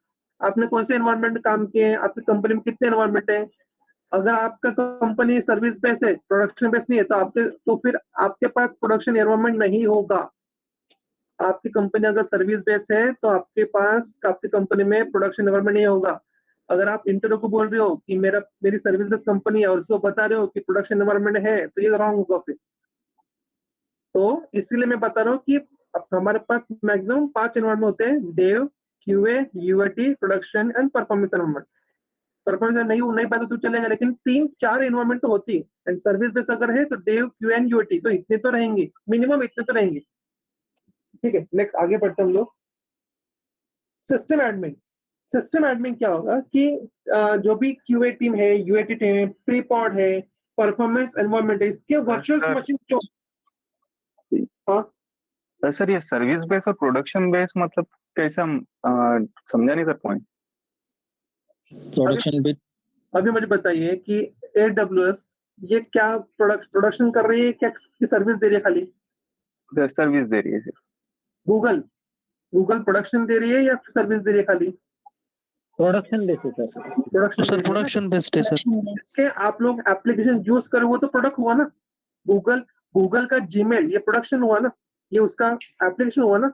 आपने कौन से एनवायरनमेंट काम किए हैं, आपकी कंपनी में कितने एनवायरनमेंट है। अगर आपका कंपनी सर्विस बेस है, प्रोडक्शन बेस नहीं है, तो फिर आपके पास प्रोडक्शन एनवायरनमेंट नहीं होगा। आपकी कंपनी अगर सर्विस बेस है तो आपके पास आपकी कंपनी में प्रोडक्शन एनवायरनमेंट नहीं होगा। अगर आप इंटरव्यू को बोल रहे हो कि मेरी सर्विस बेस कंपनी है और उसको बता रहे हो कि प्रोडक्शन एनवायरनमेंट है, तो ये रॉन्ग होगा फिर। तो इसीलिए मैं बता रहा हूँ कि हमारे पास मैक्सिमम 5 एनवायरनमेंट होते हैं: dev, QA, UAT, production and performance environment. Performance नहीं पता तो चलेगा, लेकिन 3-4 एनवायरनमेंट तो होती है। एंड सर्विस बेस अगर है तो डेव, क्यूए एंड यूएटी, तो इतने तो रहेंगे, मिनिमम इतने तो रहेंगे। ठीक है, नेक्स्ट आगे बढ़ते हम लोग। सिस्टम एडमिन क्या होगा कि जो भी क्यूए टीम है, यूएटी टीम है, प्री पॉड है, परफॉर्मेंस एनवायरनमेंट है, इसके वर्चुअल सर। मशीन जो सर ये सर्विस बेस और प्रोडक्शन बेस मतलब कैसे हम समझा नहीं सर पॉइंट। प्रोडक्शन बिट अभी मुझे बताइए कि AWS ये क्या प्रोडक्शन कर रही है, क्या की सर्विस दे रही है? खाली सर्विस दे रही है सर। गूगल प्रोडक्शन दे रही है या सर्विस दे रही है? खाली production basis sir. Production based है सर। के आप लोग एप्लीकेशन यूज करो वो तो प्रोडक्ट हुआ ना। गूगल का जीमेल ये प्रोडक्शन हुआ ना, ये उसका एप्लीकेशन हुआ ना।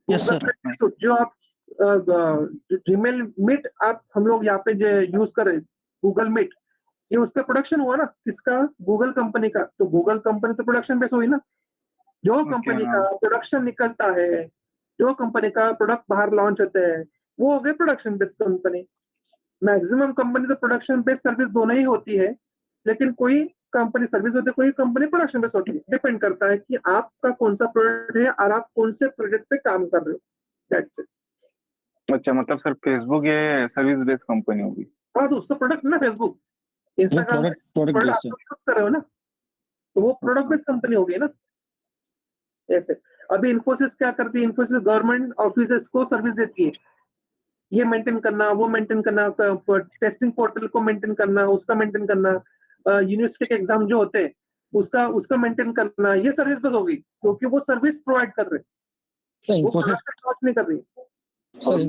Yes, sir. तो जो आप जीमेल मीट आप हम लोग यहाँ पे जो यूज कर रहे हैं गूगल मीट, ये उसका प्रोडक्शन हुआ ना। किसका? गूगल कंपनी का। तो गूगल कंपनी तो प्रोडक्शन बेस हुई ना। जो कंपनी का प्रोडक्शन निकलता है, जो कंपनी का प्रोडक्ट बाहर लॉन्च होते हैं, वो हो गए production based company. Maximum company तो प्रोडक्शन बेस्ड सर्विस दोनों ही होती है, लेकिन कोई कंपनी सर्विस होती है, कोई कंपनी प्रोडक्शन बेस्ड होती है। डिपेंड करता है कि आपका कौन सा प्रोडक्ट है और आप कौन से प्रोजेक्ट पे काम कर रहे हो। That's it. अच्छा मतलब सर फेसबुक ये सर्विस बेस्ड कंपनी होगी। हाँ, तो उसका प्रोडक्ट ना Facebook, Instagram product product based आप यूज कर रहे हो ना, तो वो प्रोडक्ट बेस्ड कंपनी हो गई ना। ऐसे अभी इन्फोसिस क्या करती है? इन्फोसिस गवर्नमेंट ऑफिसेस को सर्विस देती है, ये मेंटेन करना, वो मेंटेन करना, टेस्टिंग पोर्टल को मेंटेन करना, उसका मेंटेन करना, यूनिवर्सिटी के एग्जाम जो होते हैं उसका मेंटेन करना, ये सर्विस बस होगी क्योंकि वो सर्विस प्रोवाइड कर रहे हैं, सर। वो इन्फोसिस प्रोडक्ट नहीं कर रही। सर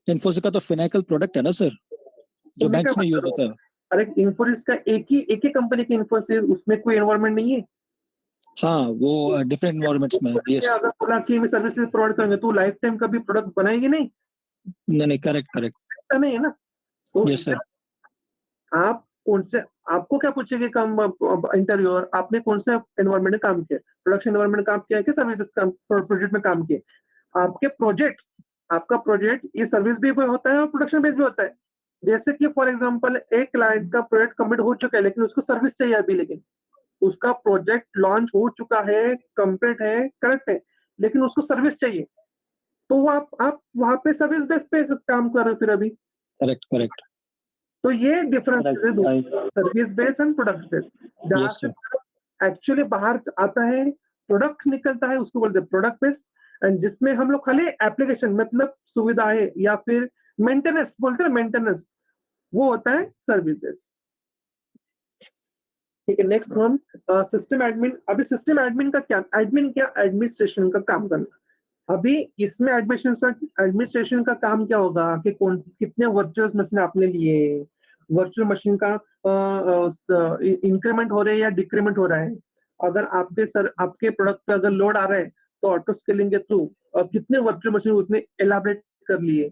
इन्फोसिस का तो फिनाइकल प्रोडक्ट है ना सर, जो मैं बैंक्स क्या में यूज बात होता है। अरे इन्फोसिस का एक ही कंपनी की इन्फोसिस, उसमें कोई एनवायरमेंट नहीं है। हाँ, वो डिफरेंट एनवायरनमेंट्स में। यस, अगर बोला कि मैं सर्विसेज प्रोवाइड करेंगे तो लाइफ टाइम कभी प्रोडक्ट बनाएगी नहीं, नहीं, करेक्ट। ऐसा नहीं है ना। तो यस सर। आप कौन से, आपको क्या पूछेंगे कम इंटरव्यूअर, आपने कौन से एनवायरनमेंट में काम किया? प्रोडक्शन एनवायरनमेंट में काम किया है कि सर्विस प्रोजेक्ट में काम किया? आपका प्रोजेक्ट ये सर्विस भी होता है और प्रोडक्शन बेस भी होता है। जैसे कि फॉर एग्जांपल एक क्लाइंट का प्रोजेक्ट कंप्लीट हो चुका है, लेकिन उसको सर्विस चाहिए अभी, लेकिन उसका प्रोजेक्ट लॉन्च हो चुका है, कंप्लीट है, करेक्ट है, लेकिन उसको सर्विस चाहिए, तो वो आप वहां पे सर्विस बेस पे काम कर रहे हो फिर अभी। करेक्ट। तो ये डिफरेंस है service base and product base. जहां Yes, से एक्चुअली बाहर आता है, प्रोडक्ट निकलता है, उसको बोलते हैं प्रोडक्ट बेस। एंड जिसमें हम लोग खाली एप्लीकेशन मतलब सुविधाएं या फिर मेंटेनेंस बोलते हैं, मेंटेनेंस, वो होता है सर्विस बेस। ठीक है, नेक्स्ट वन सिस्टम एडमिन। अभी सिस्टम एडमिन का क्या? एडमिनिस्ट्रेशन का काम करना। अभी इसमें एडमिनिस्ट्रेशन का काम क्या होगा कि कितने वर्चुअल मशीन आपने लिए, वर्चुअल मशीन का इंक्रीमेंट हो रहा है या डिक्रीमेंट हो रहा है। अगर आपके प्रोडक्ट पे अगर लोड आ रहा है तो ऑटो स्केलिंग के थ्रू कितने वर्चुअल मशीन उतने एलाबरेट कर लिए,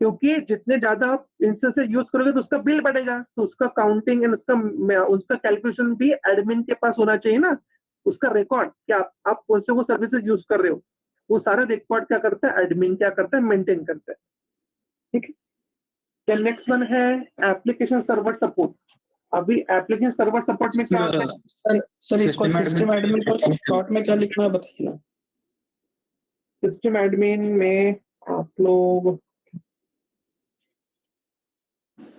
क्योंकि जितने ज्यादा आप इंस्टेंस यूज करोगे तो उसका बिल बढ़ेगा, तो उसका काउंटिंग एंड उसका कैलकुलेशन भी एडमिन के पास होना चाहिए ना। उसका रिकॉर्ड कि आप कौन से वो सर्विसेज यूज कर रहे हो, वो सारा रिकॉर्ड क्या करता है? एडमिन क्या करता है? मेंटेन करता है। ठीक है, नेक्स्ट वन है एप्लीकेशन सर्वर सपोर्ट। अभी एप्लीकेशन सर्वर सपोर्ट में क्या होता है? सर इसको सिस्टम एडमिन को शॉर्ट में क्या लिखना है बताइए ना। सिस्टम एडमिन में आप लोग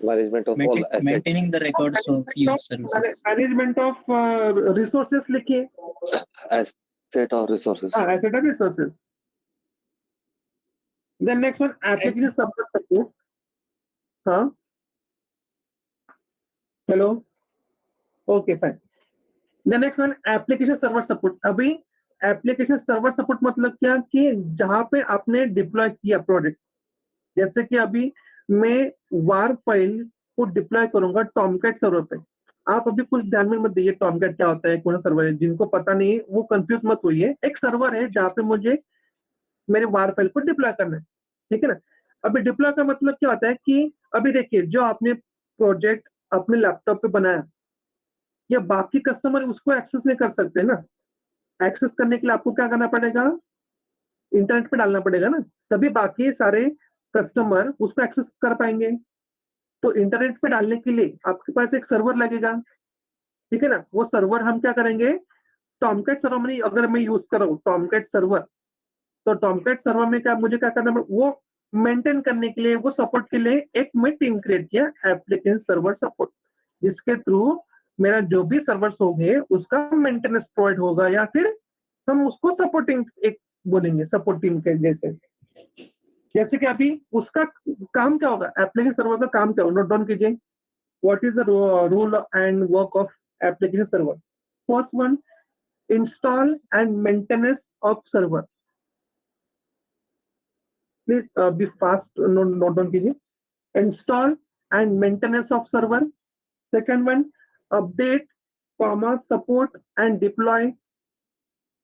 management of all maintaining the records of use services, management of resources लिखिए। एसेट और रिसोर्सेज। एसेट और resources. Then next one application server support. हाँ, hello, okay fine. Then next one application server support. अभी application server support मतलब क्या कि जहां पे आपने डिप्लॉय किया प्रोजेक्ट, जैसे कि अभी मैं वार फाइल को डिप्लॉय करूंगा टॉमकैट सर्वर पे। आप अभी कुछ ध्यान में मत दीजिए टॉमकैट क्या होता है, कौन सा सर्वर है, जिनको पता नहीं है वो कंफ्यूज मत होइए। एक सर्वर है जहाँ पे मुझे मेरे वार फाइल को डिप्लॉय करना है, ठीक है ना। अभी डिप्लॉय का मतलब क्या होता है कि अभी देखिए जो आपने प्रोजेक्ट अपने लैपटॉप पे बनाया, या बाकी कस्टमर उसको एक्सेस नहीं कर सकते ना। एक्सेस करने के लिए आपको क्या करना पड़ेगा? इंटरनेट पे डालना पड़ेगा ना, तभी बाकी सारे कस्टमर उसको एक्सेस कर पाएंगे। तो इंटरनेट पे डालने के लिए आपके पास एक सर्वर लगेगा, ठीक है ना। वो सर्वर हम क्या करेंगे? टॉमकैट सर्वर में, अगर मैं यूज कर रहा हूँ टॉमकैट सर्वर, तो टॉमकैट सर्वर में क्या मुझे क्या करना, वो मेंटेन करने के लिए, वो सपोर्ट के लिए एक मैं टीम क्रिएट किया, एप्लीकेशन सर्वर सपोर्ट, जिसके थ्रू मेरा जो भी सर्वर्स होंगे उसका मेंटेनेंस प्रोवाइड होगा, या फिर हम उसको सपोर्टिंग एक बोलेंगे, सपोर्ट टीम के जैसे कि अभी उसका काम क्या होगा, एप्लीकेशन सर्वर का काम क्या होगा, नोट डाउन कीजिए। What is the role and work of application server? First one, install and maintenance of server. Please be fast, note down कीजिए। Install and maintenance of server. Second one, update comma support and deploy.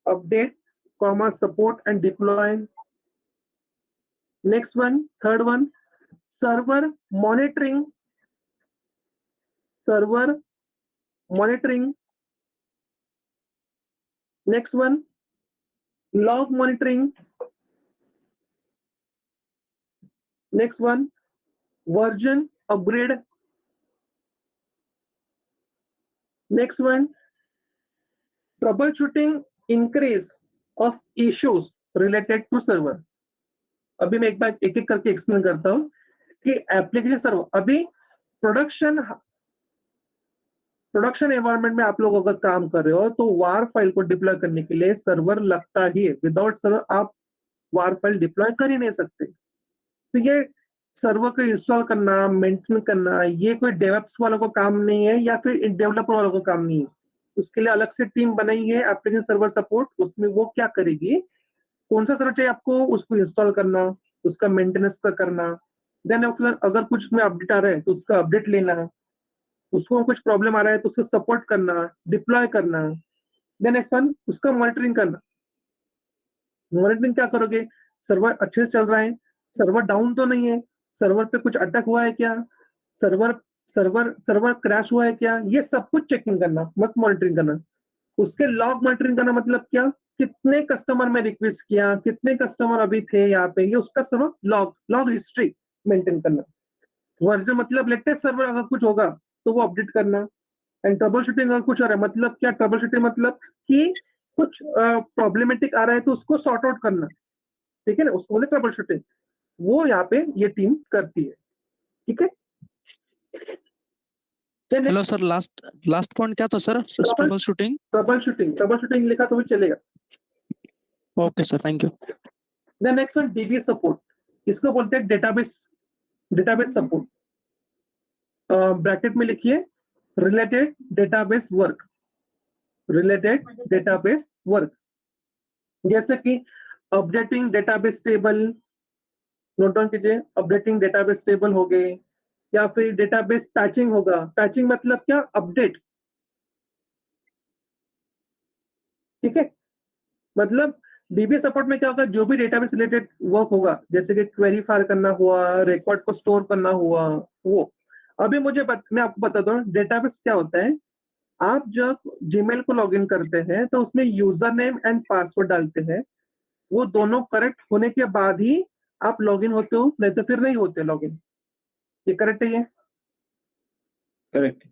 Update comma support and deploy. Next one, third one, server monitoring. Server monitoring. Next one, log monitoring. Next one, version upgrade. Next one, troubleshooting increase of issues related to server. अभी मैं एक बार एक एक करके explain करता हूं कि application server, अभी प्रोडक्शन एनवायरनमेंट में आप लोग अगर काम कर रहे हो तो वार फाइल को डिप्लॉय करने के लिए सर्वर लगता ही है। विदाउट सर्वर आप वार फाइल डिप्लॉय कर ही नहीं सकते। तो ये सर्वर को इंस्टॉल करना, मेंटेन करना, ये कोई डेवलप्स वालों को काम नहीं है या फिर डेवलपर वालों को काम नहीं है। उसके लिए अलग से टीम बनाई है एप्लीकेशन सर्वर सपोर्ट। उसमें वो क्या करेगी, कौन सा सर्वर चाहिए आपको, उसको इंस्टॉल करना, उसका मेंटेनेंस का करना, देन अगर कुछ उसमें अपडेट आ रहा है तो उसका अपडेट लेना, उसको कुछ प्रॉब्लम आ रहा है तो उसको सपोर्ट करना, डिप्लॉय करना, देन नेक्स्ट वन उसका मॉनिटरिंग करना। मॉनिटरिंग क्या करोगे, सर्वर अच्छे से चल रहा है, सर्वर डाउन तो नहीं है, सर्वर पे कुछ अटैक हुआ है क्या, सर्वर सर्वर सर्वर क्रैश हुआ है क्या, ये सब कुछ चेकिंग करना, मत मॉनिटरिंग करना। उसके लॉग मॉनिटरिंग करना मतलब क्या, कितने कस्टमर में रिक्वेस्ट किया, कितने कस्टमर अभी थे यहाँ पे, ये उसका सब लॉग हिस्ट्री मेंटेन करना। वर्जन मतलब लेटेस्ट सर्वर अगर कुछ होगा तो वो अपडेट करना। एंड ट्रबल शूटिंग अगर कुछ हो रहा है, मतलब क्या ट्रबल शूटिंग, मतलब कि कुछ प्रॉब्लमेटिक आ रहा है तो उसको सॉर्ट आउट करना, ठीक है ना, उसको बोले ट्रबल शूटिंग। वो यहाँ पे ये टीम करती है, ठीक है। हेलो सर, लास्ट पॉइंट क्या था sir? Troubleshooting. Troubleshooting लिखा तो भी चलेगा। Okay sir, thank you. Then next one, DB support, इसको बोलते हैं डेटाबेस सपोर्ट। ब्रैकेट में लिखिए रिलेटेड डेटाबेस वर्क, जैसे कि updating database table, note down कीजिए, अपडेटिंग डेटाबेस टेबल हो गए, या फिर डेटाबेस पैचिंग होगा। पैचिंग मतलब क्या, अपडेट, ठीक है। मतलब डीबी सपोर्ट में क्या होगा, जो भी डेटाबेस रिलेटेड वर्क होगा, जैसे कि क्वेरी फायर करना हुआ, रिकॉर्ड को स्टोर करना हुआ, वो। अभी मैं आपको बताता हूँ डेटाबेस क्या होता है। आप जब जीमेल को लॉगिन करते हैं तो उसमें यूजर नेम एंड पासवर्ड डालते हैं, वो दोनों करेक्ट होने के बाद ही आप लॉगिन होते हो, नहीं तो फिर नहीं होते लॉगिन। ये करेक्ट है? ये करेक्ट।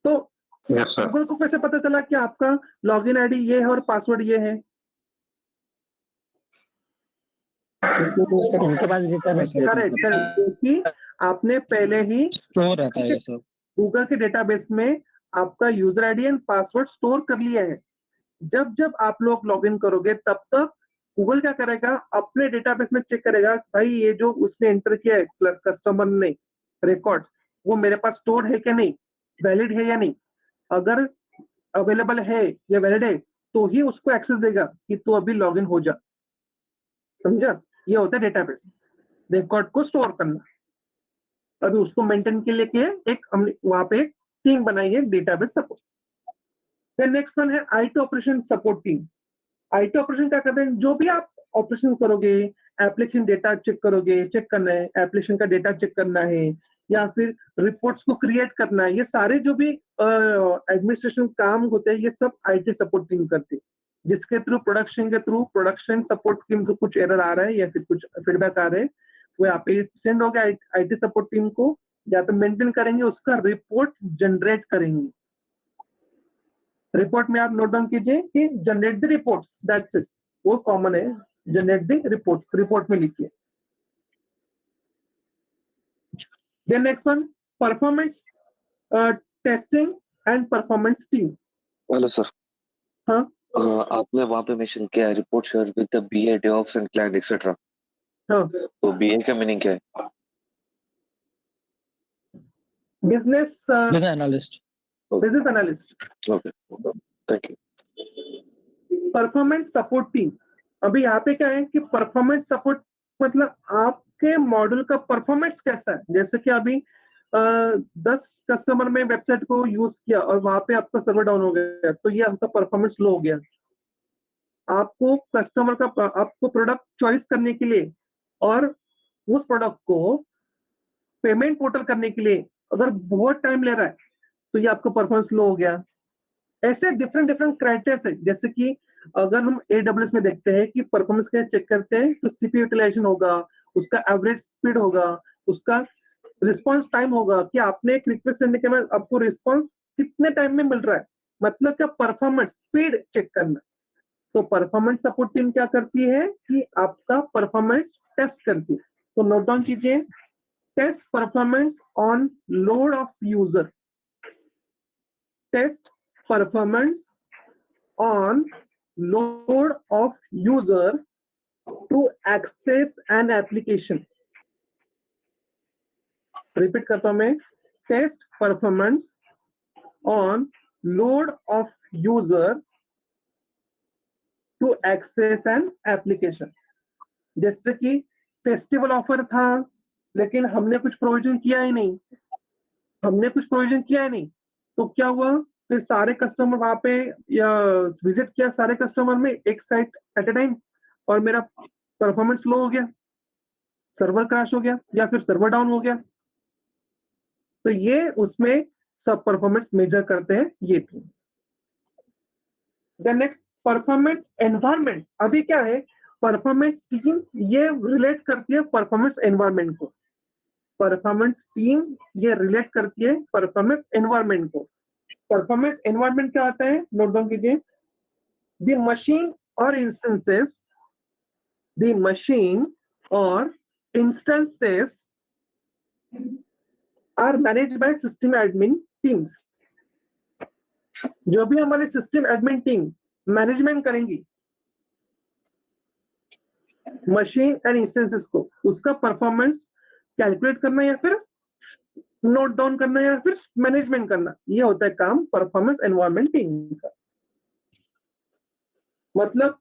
तो यस सर। गूगल को कैसे पता चला कि आपका लॉगिन आईडी ये है और पासवर्ड ये है? उनके पास डेटाबेस करेक्ट, क्योंकि आपने पहले ही स्टोर रहता है ये सब। गूगल के डेटाबेस में आपका user ID and password store कर लिया है। जब जब आप लोग लॉगिन करोगे तब तक गूगल क्या करेगा, अपने डेटाबेस में चेक करेगा, भाई ये जो उसने एंटर किया है कस्टमर ने रिकॉर्ड, वो मेरे पास स्टोर है क्या नहीं, वैलिड है या नहीं। अगर अवेलेबल है या वैलिड है तो ही उसको एक्सेस देगा कि तू अभी लॉगिन हो जा। समझा? ये होता है डेटाबेस, रिकॉर्ड को स्टोर करना। अभी उसको मेंटेन के लिए एक हमने वहां पे टीम बनाई है, database support. Then next one है IT operation support team. IT operation क्या करते हैं, जो भी आप ऑपरेशन करोगे, एप्लीकेशन डेटा चेक करना है, एप्लीकेशन का डेटा चेक करना है, या फिर रिपोर्ट्स को क्रिएट करना है, ये सारे जो भी एडमिनिस्ट्रेशन काम होते हैं ये सब आईटी सपोर्ट टीम करती है। जिसके थ्रू प्रोडक्शन सपोर्ट टीम को कुछ एरर आ रहा है या फिर कुछ फीडबैक आ रहे हैं, वो यहाँ पे सेंड हो गया आईटी सपोर्ट टीम को, या तो मेंटेन करेंगे, उसका रिपोर्ट जनरेट करेंगे। रिपोर्ट में आप नोट डाउन कीजिए कि generate the reports, that's it. वो कॉमन है, जनरेट द रिपोर्ट में लिखिए। Then next one, performance testing and performance team. Hello sir. हाँ, आपने वहाँ पे मेंशन किया है report share with the BA DevOps and client etcetera. हाँ, तो बीए का मीनिंग क्या है? Business business analyst. Okay, thank you. Performance support team. अभी यहाँ पे क्या है कि परफॉर्मेंस सपोर्ट मतलब आपके मॉडल का परफॉर्मेंस कैसा है। जैसे कि अभी 10 कस्टमर में वेबसाइट को यूज किया और वहां पे आपका सर्वर डाउन हो गया, तो ये आपका परफॉर्मेंस लो हो गया। आपको कस्टमर का आपको प्रोडक्ट चॉइस करने के लिए और उस प्रोडक्ट को पेमेंट पोर्टल करने के लिए अगर बहुत टाइम ले रहा है, तो ये आपका परफॉर्मेंस लो हो गया। ऐसे डिफरेंट क्राइटेरिया है। जैसे कि अगर हम AWS में देखते हैं कि परफॉर्मेंस का चेक करते हैं, तो CPU यूटिलाइजेशन होगा, उसका एवरेज स्पीड होगा, उसका रिस्पांस टाइम होगा कि आपने एक रिक्वेस्ट करने के बाद आपको रिस्पांस कितने टाइम में मिल रहा है, मतलब क्या परफॉर्मेंस स्पीड चेक करना। तो परफॉर्मेंस सपोर्ट टीम क्या करती है कि आपका परफॉर्मेंस टेस्ट करती है। तो नोट डाउन कीजिए, test performance on load of user, test performance on load of user to access an application। Repeat करता हूं मैं, test performance on load of user to access an application. जैसे कि festival offer था, लेकिन हमने कुछ प्रोविजन किया ही नहीं, तो क्या हुआ, फिर सारे कस्टमर वहां पे या विजिट किया सारे कस्टमर में एक साइट एट ए टाइम, और मेरा परफॉर्मेंस लो हो गया, सर्वर क्रैश हो गया या फिर सर्वर डाउन हो गया। तो ये उसमें सब परफॉर्मेंस मेजर करते हैं ये भी। Then next, performance environment. अभी क्या है, परफॉर्मेंस टीम ये रिलेट करती है परफॉर्मेंस एनवायरनमेंट को। परफॉर्मेंस टीम ये रिलेट करती है परफॉर्मेंस एनवायरनमेंट को। परफॉर्मेंस एनवायरनमेंट क्या आता है, नोट डाउन कीजिए। द मशीन और इंस्टेंसेस, द मशीन और instances are managed by system admin teams. जो भी हमारी सिस्टम एडमिन टीम मैनेजमेंट करेंगी मशीन एंड इंस्टेंसेस को, उसका परफॉर्मेंस कैलकुलेट करना या फिर नोट डाउन करना या फिर मैनेजमेंट करना, ये होता है काम परफॉर्मेंस एनवायरनमेंट टीम का। मतलब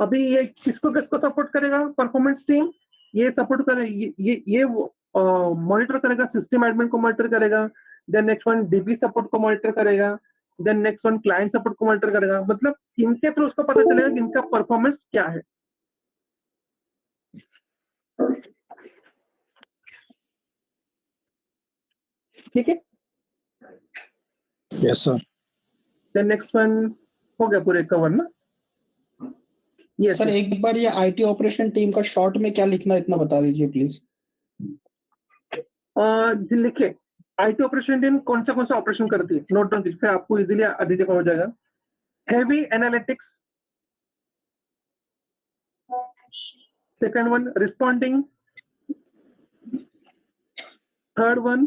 अभी ये किसको सपोर्ट करेगा परफॉर्मेंस टीम, ये सपोर्ट करे ये मॉनिटर करेगा, सिस्टम एडमिन को मॉनिटर करेगा। Then next one DB support को मॉनिटर करेगा। Then next one client support को मॉनिटर करेगा। मतलब इनके थ्रू उसको पता चलेगा कि इनका परफॉर्मेंस क्या है। ठीक है, yes sir. Then next one हो गया पूरे कवर ना। yes, सर एक बार ये आईटी ऑपरेशन टीम का शॉर्ट में क्या लिखना है इतना बता दीजिए प्लीज। लिखिए, आईटी ऑपरेशन टीम कौन सा ऑपरेशन करती है, नोट डाउन कीजिए, फिर आपको इजीली आइडेंटिफाई हो जाएगा। Heavy analytics, second one responding, third one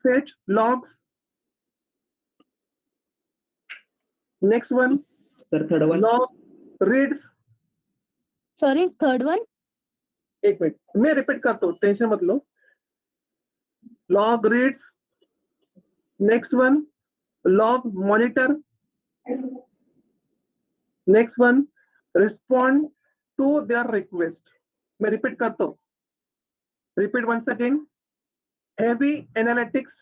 fetch logs, next one sir third one log reads. Sorry third one. एक मिनट मैं रिपीट करता हूँ, टेंशन मत लो। Log reads, next one log monitor, next one respond to their request. मैं repeat करता हूँ, repeat once again. Heavy analytics,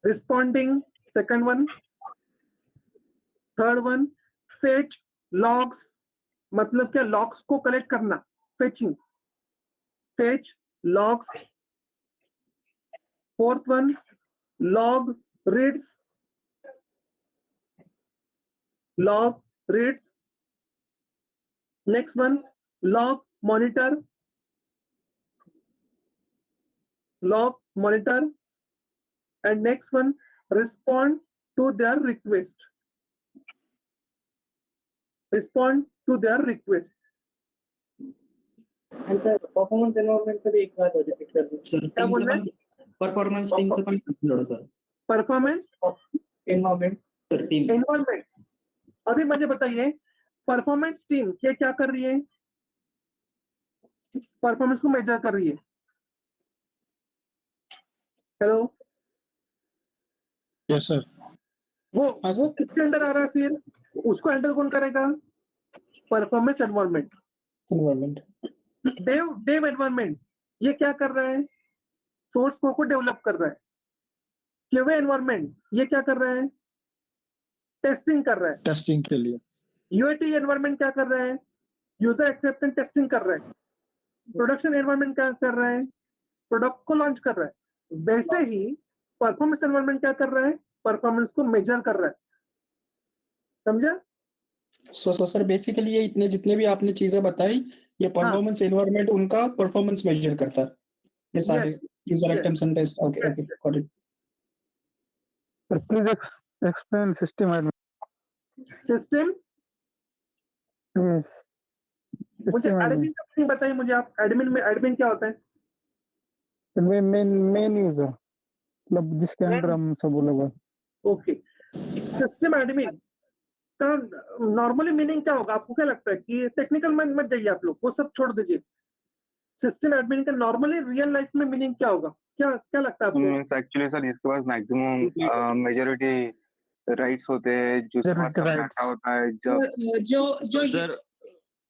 responding second one, third one fetch logs, मतलब क्या लॉग्स को कलेक्ट करना, fetching, fetch logs. Fourth one log reads, log reads, next one log monitor, and next one respond to their request। respond to their request. आणि sir performance environment मध्ये एक बात repeat कर sir क्या बोल रहे हैं? परफॉर्मन्स टीमचं पण थोडं sir performance environment sir team environment, अभी मुझे बताइए परफॉर्मेंस टीम ये क्या कर रही है? परफॉर्मेंस को मेजर कर रही है। Hello, yes sir. वो किसके अंडर आ रहा है फिर? उसको हैंडल कौन करेगा? Performance environment. डेव एनवायरमेंट ये क्या कर रहा है? सोर्स कोड को डेवलप कर रहा है। क्यूए एनवायरमेंट ये क्या कर रहा है? टेस्टिंग कर रहा है। टेस्टिंग के लिए। यूएटी एनवायरमेंट क्या कर रहा है? यूजर एक्सेप्टेंस टेस्टिंग कर रहा है। प्रोडक्शन एनवायरमेंट क्या कर रहा है? प्रोडक्ट को लॉन्च कर रहा है। वैसे ही परफॉर्मेंस एनवायरमेंट क्या कर रहा है? परफॉर्मेंस को मेजर कर रहा है। समझा? सो सर बेसिकली ये इतने जितने भी आपने चीजें बताई, ये परफॉर्मेंस एनवायरनमेंट उनका परफॉर्मेंस मेजर करता है, ये सारे user acceptance test. Okay okay got it. Please explain system admin. System Yes. मुझे System एडमिन admin. का thing बताइए मुझे आप। एडमिन क्या होता है? मेन यूजर, मतलब जिसके अंदर हम सब लोग। ओके, सिस्टम एडमिन का नॉर्मली मीनिंग क्या होगा? आपको क्या लगता है कि टेक्निकल में मत जाइए आप लोग, वो सब छोड़ दीजिए। सिस्टम एडमिन का नॉर्मली रियल लाइफ में मीनिंग क्या होगा? क्या लगता है आपको? एक्चुअली सर इसके पास मैक्सिमम मेजॉरिटी राइट्स होते हैं, जिसके पास डाटा होता है। जो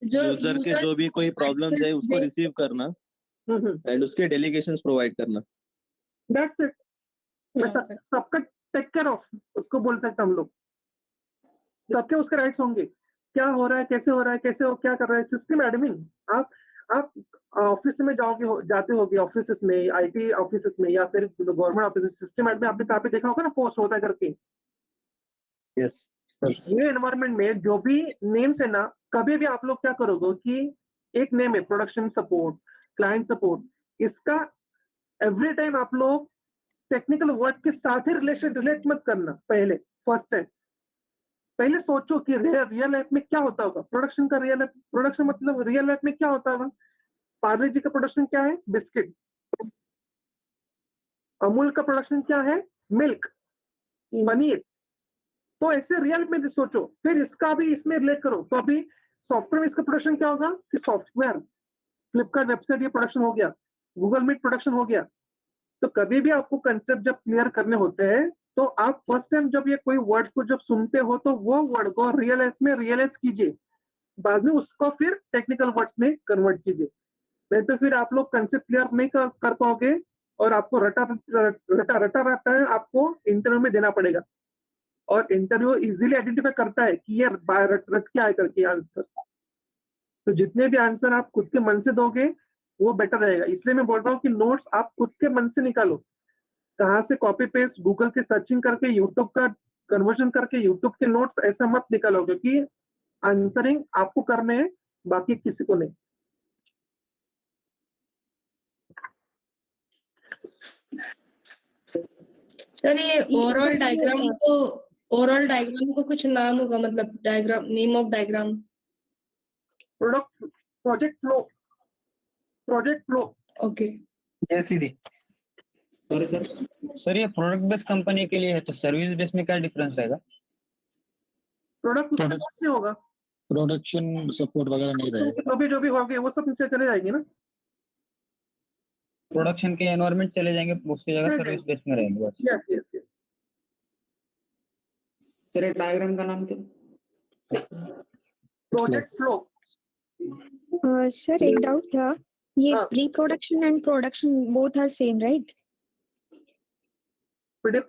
यूजर के जो भी कोई प्रॉब्लम्स है उसको रिसीव करना एंड उसके डेलीगेशंस प्रोवाइड करना। That's it. सबका टेक केयर ऑफ उसको बोल सकते हम लोग। सबके उसके राइट्स होंगे, क्या हो रहा है, कैसे हो रहा है, क्या कर रहा है। सिस्टम एडमिन आप ऑफिस में जाते होगे ऑफिस में, आईटी ऑफिस में या फिर गवर्नमेंट ऑफिस। सिस्टम एडमिन आपने कहाँ पे देखा होगा ना, पोस्ट होता है करके। यस ये एनवायरनमेंट में जो भी नेम्स है ना, कभी भी आप लोग क्या करोगे कि एक नेम है प्रोडक्शन सपोर्ट, क्लाइंट सपोर्ट, इसका एवरी टाइम आप लोग टेक्निकल वर्ड के साथ ही रिलेट मत करना। फर्स्ट टाइम पहले सोचो कि रियल लाइफ में क्या होता होगा। प्रोडक्शन मतलब रियल लाइफ में क्या होता होगा। पार्ले जी का प्रोडक्शन क्या है? बिस्किट। अमूल का प्रोडक्शन क्या है? मिल्क, पनीर। तो ऐसे रियल में सोचो, फिर इसका भी इसमें रिलेट करो। तो अभी सॉफ्टवेयर में इसका प्रोडक्शन क्या होगा कि सॉफ्टवेयर, फ्लिपकार्ट वेबसाइट ये प्रोडक्शन हो गया, गूगल मीट प्रोडक्शन हो गया। तो कभी भी आपको कंसेप्ट जब क्लियर करने होते हैं तो आप फर्स्ट टाइम जब ये कोई वर्ड को जब सुनते हो तो वो वर्ड को रियल लाइफ में रियलाइज कीजिए, बाद में उसको फिर टेक्निकल वर्ड्स में कन्वर्ट कीजिए। नहीं तो फिर आप लोग कंसेप्ट क्लियर नहीं कर पाओगे और आपको रटा रहता है, आपको इंटरव्यू में देना पड़ेगा। और इंटरव्यू इजीली आइडेंटिफाई करता है कि ये रट क्या है करके आंसर। तो जितने भी आंसर आप खुद के मन से दोगे वो बेटर रहेगा। इसलिए मैं बोल रहा हूँ कि नोट्स आप खुद के मन से निकालो। कहाँ से कॉपी पेस्ट गूगल के सर्चिंग करके, यूट्यूब का कन्वर्जन करके यूट्यूब के नोट्स ऐसा मत निकालो, क्योंकि आंसरिंग आपको करने हैं, बाकी किसी को नहीं। सर ये ओवरऑल डायग्राम को कुछ नाम होगा, मतलब diagram, name of diagram? Project flow. Okay. ACD. Sorry sir ये प्रोडक्ट बेस्ड कंपनी के लिए है, तो सर्विस बेस्ड में क्या डिफरेंस रहेगा? प्रोडक्ट नहीं होगा, प्रोडक्शन सपोर्ट वगैरह नहीं रहेगा। जो भी होंगे वो सब नीचे चले जाएंगे ना। प्रोडक्शन के एनवायरनमेंट चले जाएंगे, उसकी जगह सर्विस बेस्ड में रहेंगे बस। यस। सर डायग्राम का नाम क्या? Project flow. सर एक डाउट था, ये pre production and production both are same right? Pre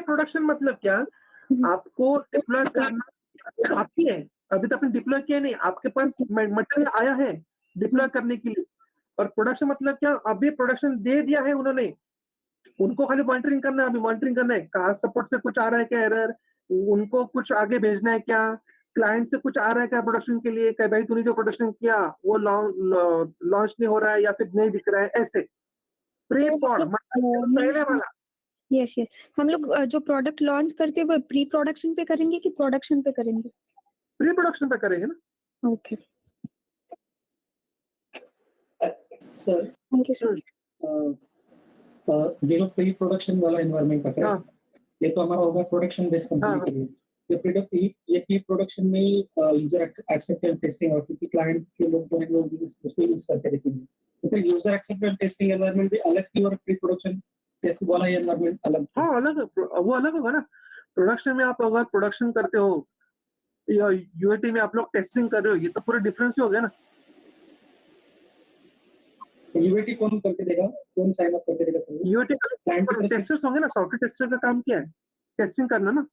production मतलब क्या? आपको डिप्लॉय करना बाकी है, अभी तो आपने डिप्लॉय किया नहीं, आपके पास मटेरियल आया है डिप्लॉय करने के लिए। और प्रोडक्शन मतलब क्या? अभी प्रोडक्शन दे दिया है उन्होंने, उनको खाली मॉनिटरिंग करना है। अभी मॉनिटरिंग करना है, कहाँ सपोर्ट से कुछ आ रहा है क्या एरर, उनको कुछ आगे भेजना है क्या, क्लाइंट से कुछ आ रहा है क्या प्रोडक्शन के लिए, क्या भाई तूने जो प्रोडक्शन किया वो लॉन्च नहीं हो रहा है या फिर नहीं दिख रहा है, ऐसे। प्री मतलब पहले वाला। यस हम लोग जो प्रोडक्ट लॉन्च करते हैं वो प्री प्रोडक्शन पे करेंगे कि प्रोडक्शन पे करेंगे? प्री प्रोडक्शन पे करेंगे ना। Okay, sir thank you sir. ये लोग प्री प्रोडक्शन वाला एनवायरनमेंट का हाँ। ये तो हमारा होगा प्रोडक्शन बेस्ड कंपनी के लिए। ये प्री प्रोडक्शन में यूजर एक्सेप्टेंस टेस्टिंग और क्योंकि क्लाइंट के लोग जो हैं लोग उसको यूज करते रहते हैं, तो फिर यूजर एक्सेप्टेंस टेस्टिंग एनवायरनमेंट भी अलग थी और प्री प्रोडक्शन टेस्ट वाला एनवायरनमेंट अलग था। हाँ अलग, वो अलग होगा ना। प्रोडक्शन में आप अगर प्रोडक्शन करते हो या यूएटी में आप लोग टेस्टिंग कर रहे हो, ये तो पूरा डिफरेंस ही हो गया ना। यूएटी कौन करके देगा, कौन साइन अप करके देगा? यूएटी टेस्टर्स होंगे ना, सॉफ्टवेयर टेस्टर का काम क्या है? टेस्टिंग करना ना,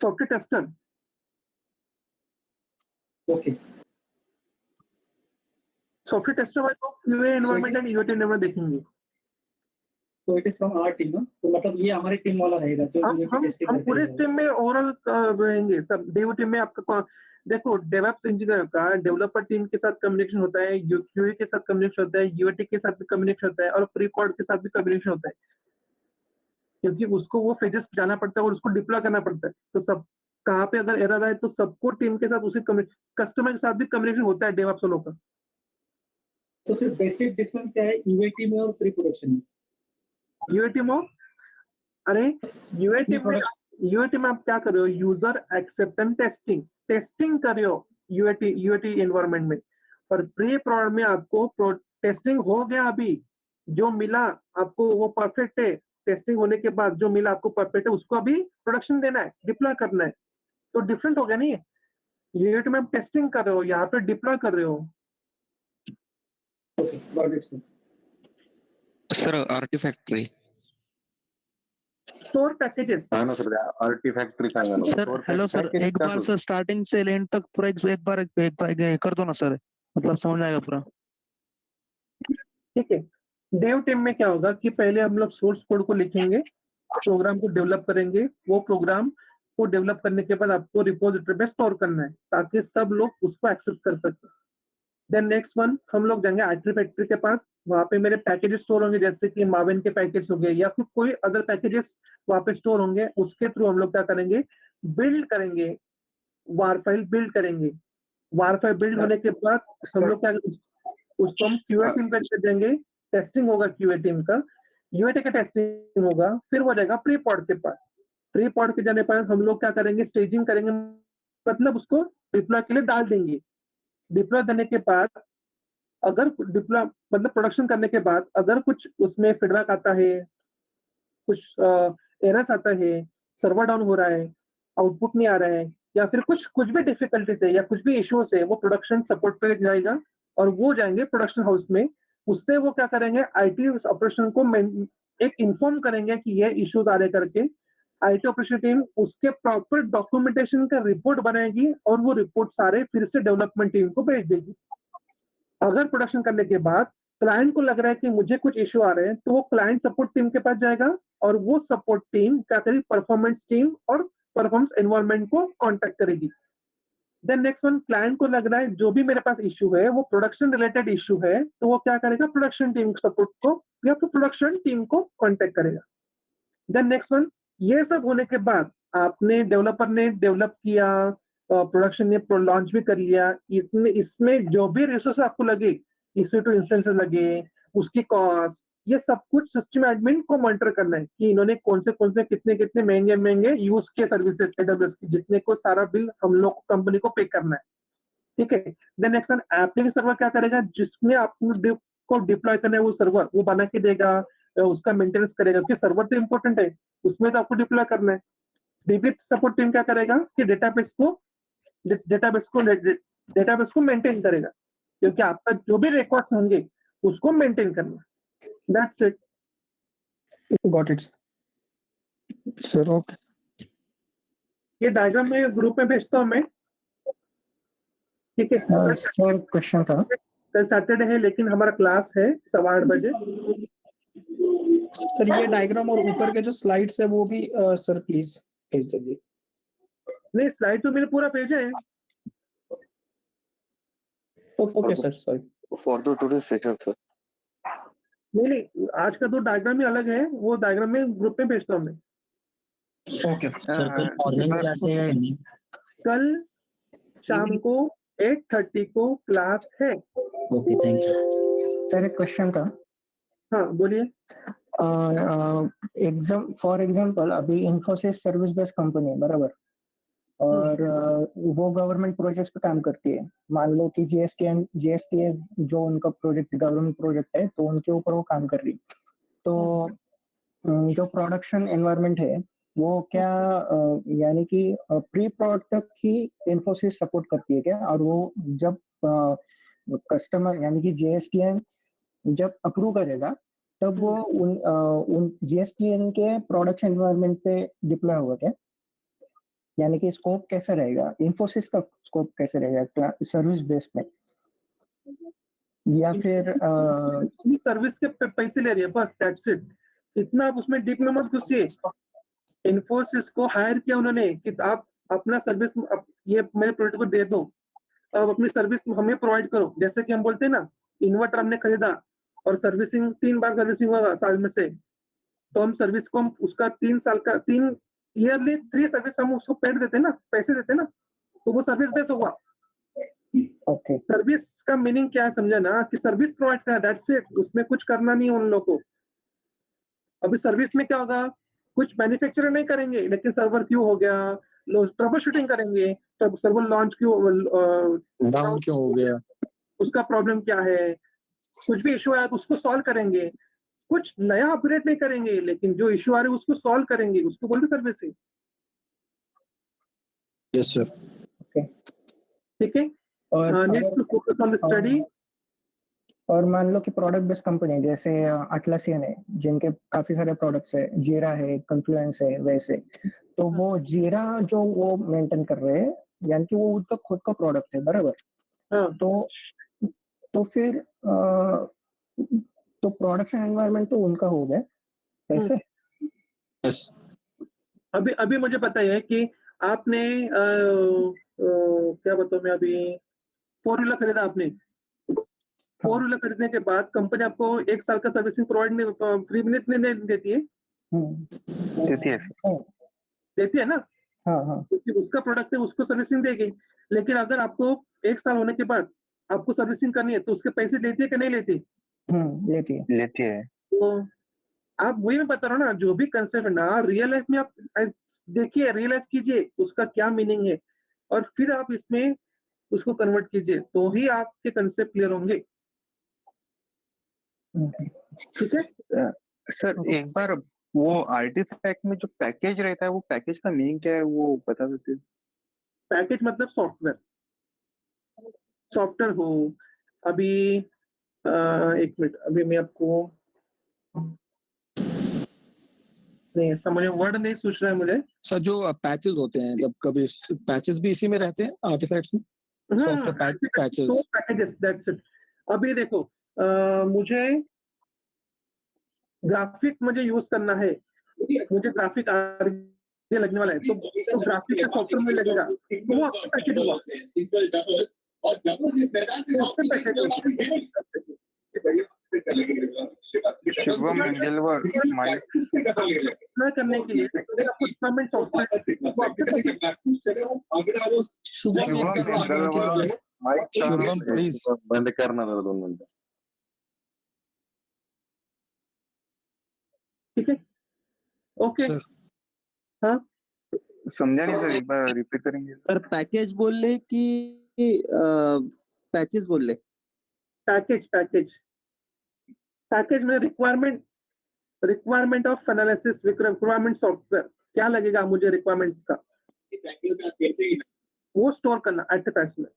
software tester. Okay, software tester वाले को QA environment and UAT environment देखेंगे। तो it is from our team ना, तो मतलब ये हमारी टीम वाला रहेगा जो हम पूरे टीम में ओवरऑल रहेंगे सब। डेव टीम में आपका देखो, डेवऑप्स इंजीनियर का डेवलपर टीम के साथ कम्युनिकेशन होता है, यूए के साथ कम्युनिकेशन होता है, यूएटी के साथ भी कम्युनिकेशन होता है और प्री प्रोड के साथ भी कम्युनिकेशन होता है, क्योंकि उसको वो फेजेस जाना पड़ता है और उसको डिप्लॉय करना पड़ता है। तो सब कहाँ पे अगर एरर आए तो सबको टीम के साथ उसी कस्टमर के साथ भी कम्युनिकेशन होता है डेवऑप्स वालों का। तो फिर बेसिक डिफरेंस क्या है यूएटी में और प्री प्रोडक्शन में? यूएटी में, अरे यूएटी में आप क्या कर रहे हो? यूजर एक्सेप्टेंस टेस्टिंग कर रहे हो यूएटी एनवायरनमेंट में। और प्री प्रोड में आपको टेस्टिंग हो गया, अभी जो मिला आपको वो परफेक्ट है, टेस्टिंग होने के बाद जो मिला आपको परफेक्ट है, उसको अभी प्रोडक्शन देना है, डिप्लॉय करना है। तो डिफरेंट हो गया नहीं है? यूएटी में आप टेस्टिंग कर रहे हो, यहाँ पे डिप्लॉय कर रहे हो। Okay, got it sir. Sir Artifactory store packages. हाँ ना सर, आर्टिफैक्टरी सांगा ना सर हेलो सर, एक बार सर स्टार्टिंग से एंड तक पूरा एक बार कर दो ना सर, मतलब समझ आएगा पूरा। ठीक है, डेव टीम में क्या होगा कि पहले हम लोग सोर्स कोड को लिखेंगे, प्रोग्राम को डेवलप करेंगे। वो प्रोग्राम को डेवलप करने के बाद आपको रिपोजिटरी में स्टोर करना है ताकि सब लोग उसको एक्सेस कर सकें। देन नेक्स्ट वन हम लोग जाएंगे आर्टिफैक्टरी के पास, वहां पे मेरे पैकेजेस स्टोर होंगे, जैसे कि माविन के पैकेज हो गए या फिर कोई अदर पैकेजेस वहां पे स्टोर होंगे। उसके थ्रू हम लोग क्या करेंगे? बिल्ड करेंगे, वार फाइल बिल्ड करेंगे। वार फाइल बिल्ड होने के बाद हम लोग क्या, उसको हम क्यूए टीम पे देंगे, टेस्टिंग होगा क्यूए टीम का, यूएटी का टेस्टिंग होगा, फिर वो जाएगा प्री पॉड के पास। प्री पॉड के जाने पर हम लोग क्या करेंगे? स्टेजिंग करेंगे, मतलब उसको डिप्लॉय के लिए डाल देंगे। डिप्लॉय देने के बाद अगर डिप्लॉय मतलब प्रोडक्शन करने के बाद अगर कुछ उसमें फीडबैक आता है, कुछ एरर्स आता है, सर्वर डाउन हो रहा है, आउटपुट नहीं आ रहा है, या फिर कुछ भी डिफिकल्टीज है या कुछ भी इश्यूज है, वो प्रोडक्शन सपोर्ट पे जाएगा और वो जाएंगे प्रोडक्शन हाउस में। उससे वो क्या करेंगे? आईटी ऑपरेशन को एक इन्फॉर्म करेंगे कि ये इश्यूज आ रहे करके। आईटी ऑपरेशन टीम उसके प्रॉपर डॉक्यूमेंटेशन का रिपोर्ट बनाएगी और वो रिपोर्ट सारे फिर से डेवलपमेंट टीम को भेज देगी। अगर प्रोडक्शन करने के बाद क्लाइंट को लग रहा है कि मुझे कुछ इश्यू आ रहे हैं, तो वो क्लाइंट सपोर्ट टीम के पास जाएगा और वो सपोर्ट टीम क्या करेगी? परफॉर्मेंस टीम और परफॉर्मेंस एनवायरनमेंट को कांटेक्ट करेगी। देन नेक्स्ट वन, क्लाइंट को लग रहा है जो भी मेरे पास इश्यू है वो प्रोडक्शन रिलेटेड इश्यू है, तो वो क्या करेगा? प्रोडक्शन टीम सपोर्ट को या फिर प्रोडक्शन टीम को कांटेक्ट करेगा। देन नेक्स्ट वन, ये सब होने के बाद आपने डेवलपर ने डेवलप किया, प्रोडक्शन ने लॉन्च भी कर लिया, इसमें जो भी रिसोर्स आपको लगे, EC2 इंस्टेंसेस लगे, उसकी कॉस्ट, ये सब कुछ सिस्टम एडमिन को मॉनिटर करना है कि इन्होंने कौन से कितने महंगे यूज किए सर्विसेज AWS की, जितने को सारा बिल हम लोग कंपनी को पे करना है। ठीक है, then next one, application server क्या करेगा? जिसमें आपको को डिप्लॉय करना है वो सर्वर वो बना के देगा, उसका मेंटेनेंस करेगा, क्योंकि सर्वर तो इंपॉर्टेंट है, उसमें तो आपको डिप्लॉय करना है। डीबी सपोर्ट टीम क्या करेगा कि डेटाबेस को मेंटेन करेगा, क्योंकि आपका जो भी रिकॉर्ड्स होंगे उसको मेंटेन करना। That's it. Got it sir. Okay, ये डायग्राम में ग्रुप में भेजता हूँ मैं, ठीक है? सर क्वेश्चन था, कल सैटरडे है लेकिन हमारा क्लास है 8:15 बजे। सर ये डायग्राम और ऊपर के जो स्लाइड्स है वो भी सर प्लीज भेज दीजिए। नहीं, स्लाइड तो मैंने पूरा भेजा है। Okay sir, sorry for the today session sir. नहीं, आज का तो डायग्राम ही अलग है, वो डायग्राम में ग्रुप में भेजता हूँ मैं। ओके सर कल मॉर्निंग क्लास है या नहीं? कल शाम को 8:30 को क्लास है। Okay, thank you sir. एक क्वेश्चन था। हाँ बोलिए। फॉर एग्जांपल अभी इन्फोसिस सर्विस बेस्ड कंपनी है बराबर, और वो गवर्नमेंट प्रोजेक्ट्स पे काम करती है। मान लो कि जीएसटी जो उनका प्रोजेक्ट गवर्नमेंट प्रोजेक्ट है तो उनके ऊपर वो काम कर रही। तो जो प्रोडक्शन एनवायरनमेंट है वो क्या यानी कि प्री प्रोडक्ट तक ही इन्फोसिस सपोर्ट करती है क्या? और वो जब कस्टमर यानी कि जीएसटीएन जब अप्रूव करेगा तब वो उन जीएसटीएन के प्रोडक्शन एनवायरनमेंट पे डिप्लॉय होगा क्या? यानी कि स्कोप कैसा रहेगा, इन्फोसिस का स्कोप कैसे रहेगा सर्विस बेस्ड में, या फिर सर्विस के पैसे ले रही है बस, दैट्स इट। इतना आप उसमें डीप में मत घुसिए। इन्फोसिस को हायर किया उन्होंने कि आप अपना सर्विस ये मेरे प्रोडक्ट को दे दो, अब अपनी सर्विस हमें प्रोवाइड करो। जैसे कि हम बोलते हैं ना, इन्वर्टर हमने खरीदा और सर्विसिंग 3 बार सर्विसिंग होगा साल में से, तो हम सर्विस को हम उसका 3 ईयरली 3 सर्विस हम उसको पेड देते हैं ना, पैसे देते हैं ना, तो वो सर्विस बेस होगा। ओके, सर्विस का मीनिंग क्या है समझा ना, कि सर्विस प्रोवाइड करना, दैट्स इट। उसमें कुछ करना नहीं उन लोगों को। अभी सर्विस में क्या होगा, कुछ मैन्युफैक्चरर नहीं करेंगे लेकिन सर्वर क्यों हो गया, लोग ट्रबल शूटिंग करेंगे, तब सर्वर लॉन्च क्यों डाउन क्यों हो गया, उसका प्रॉब्लम क्या है, कुछ भी इशू आया तो उसको सॉल्व करेंगे। कुछ नया अपग्रेड नहीं करेंगे लेकिन जो इशू आ रहे उसको सॉल्व करेंगे, उसको बोलते सर्विसिंग। Yes sir. ओके, ठीक है। Need to focus on the study. और मान लो कि प्रोडक्ट बेस्ड कंपनी जैसे अटलासियन है जिनके काफी सारे प्रोडक्ट्स है, जीरा है, कॉन्फ्लुएंस है, वैसे तो वो जीरा जो वो मेंटेन कर रहे हैं यानी कि वो उनका खुद का प्रोडक्ट है बराबर। तो फिर तो प्रोडक्शन एनवायरनमेंट तो उनका हो गया कैसे? यस, अभी मुझे पता है कि आपने क्या बताऊं मैं, अभी 4 व्हीलर खरीदा आपने। 4 व्हीलर खरीदने के बाद कंपनी आपको 1 साल का सर्विसिंग प्रोवाइड फ्री में नहीं देती है? देती है ना। क्योंकि उसका प्रोडक्ट है, उसको सर्विसिंग देगी। लेकिन अगर आपको 1 साल होने के बाद आपको सर्विसिंग करनी है तो उसके पैसे लेती है कि नहीं लेती? लेती है। तो आप वही मैं बता रहा हूँ ना, जो भी कंसेप्ट है ना, रियल लाइफ में आप देखिए, रियलाइज कीजिए उसका क्या मीनिंग है, और फिर आप इसमें उसको कन्वर्ट कीजिए, तो ही आपके कंसेप्ट क्लियर होंगे। ठीक है सर, एक बार वो आर्टिफैक्ट में जो पैकेज रहता है, वो पैकेज का मीनिंग क्या है वो बता सकते हैं? पैकेज मतलब सॉफ्टवेयर हो। अभी एक मिनट, अभी मैं आपको नहीं समझ, वर्ड नहीं सोच रहा है मुझे। सर जो पैचेस होते हैं, जब कभी पैचेस भी इसी में रहते हैं आर्टिफैक्ट्स में, सॉफ्टवेयर पैकेजेस, दैट्स इट। अभी देखो, मुझे ग्राफिक मुझे यूज करना है, मुझे ग्राफिक आगे लगने वाला है, तो ग्राफिक का सॉफ्टवेयर में लगेगा, तो वो आपका पैकेज होगा। शुभम बिंजलवर करने के लिए आपको रिक्वायरमेंट शुभम प्लीज बंद करना 2 मिनट। ठीक है, ओके। हाँ समझा नहीं सर, एक बार रिपीट करेंगे? सर पैकेज बोल रहे कि पैचेस बोल रहे? पैकेज में requirement of analysis, requirement software क्या लगेगा मुझे रिक्वायरमेंट्स का, वो स्टोर करना आर्टिफैक्ट्स में।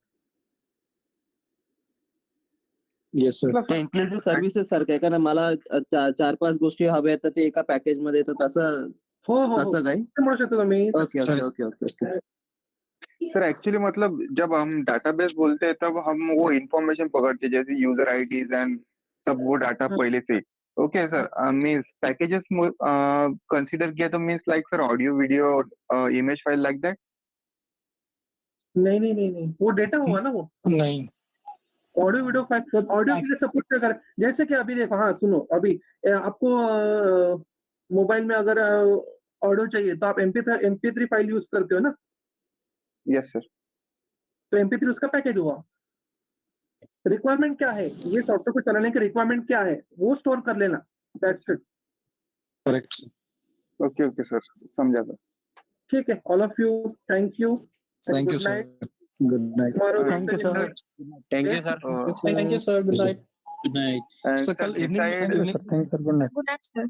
Yes sir. इन्क्लुसिव्ह सर्व्हिसेस सारखं आहे का ना, मला 4-5 गोष्टी हव्या आहेत तर ते एका पॅकेज मध्ये, तर तसं तसं काय म्हणू शकतो तुम्ही? ओके। सर एक्चुअली मतलब जब हम डाटाबेस बोलते हैं तब हम वो इंफॉर्मेशन पकड़ते हैं, जैसे यूजर आईडीज एंड सब वो डाटा पहले से। Okay sir, means packages consider किया तो means like sir audio, video, image file like that? नहीं, वो डेटा हुआ ना, वो नहीं, ऑडियो वीडियो फाइल, ऑडियो के लिए सपोर्ट कर। जैसे कि अभी देखो, हाँ सुनो, अभी आपको मोबाइल में अगर ऑडियो चाहिए तो आप MP3 फाइल यूज करते हो ना, यस सर। तो MP3 उसका पैकेज हुआ। रिक्वायरमेंट क्या है, ये सॉफ्टवेयर को चलाने की रिक्वायरमेंट क्या है, वो स्टोर कर लेना, that's it. Correct. Okay okay sir, समझा सर। ठीक है, all of you, thank you, thank you good sir, night. Good night. Thank you, sir. Thank you, sir. Thank you, sir. Good night. Good night. And sir sir, कल evening decide evening Thank you, sir. Good night. Good night, sir.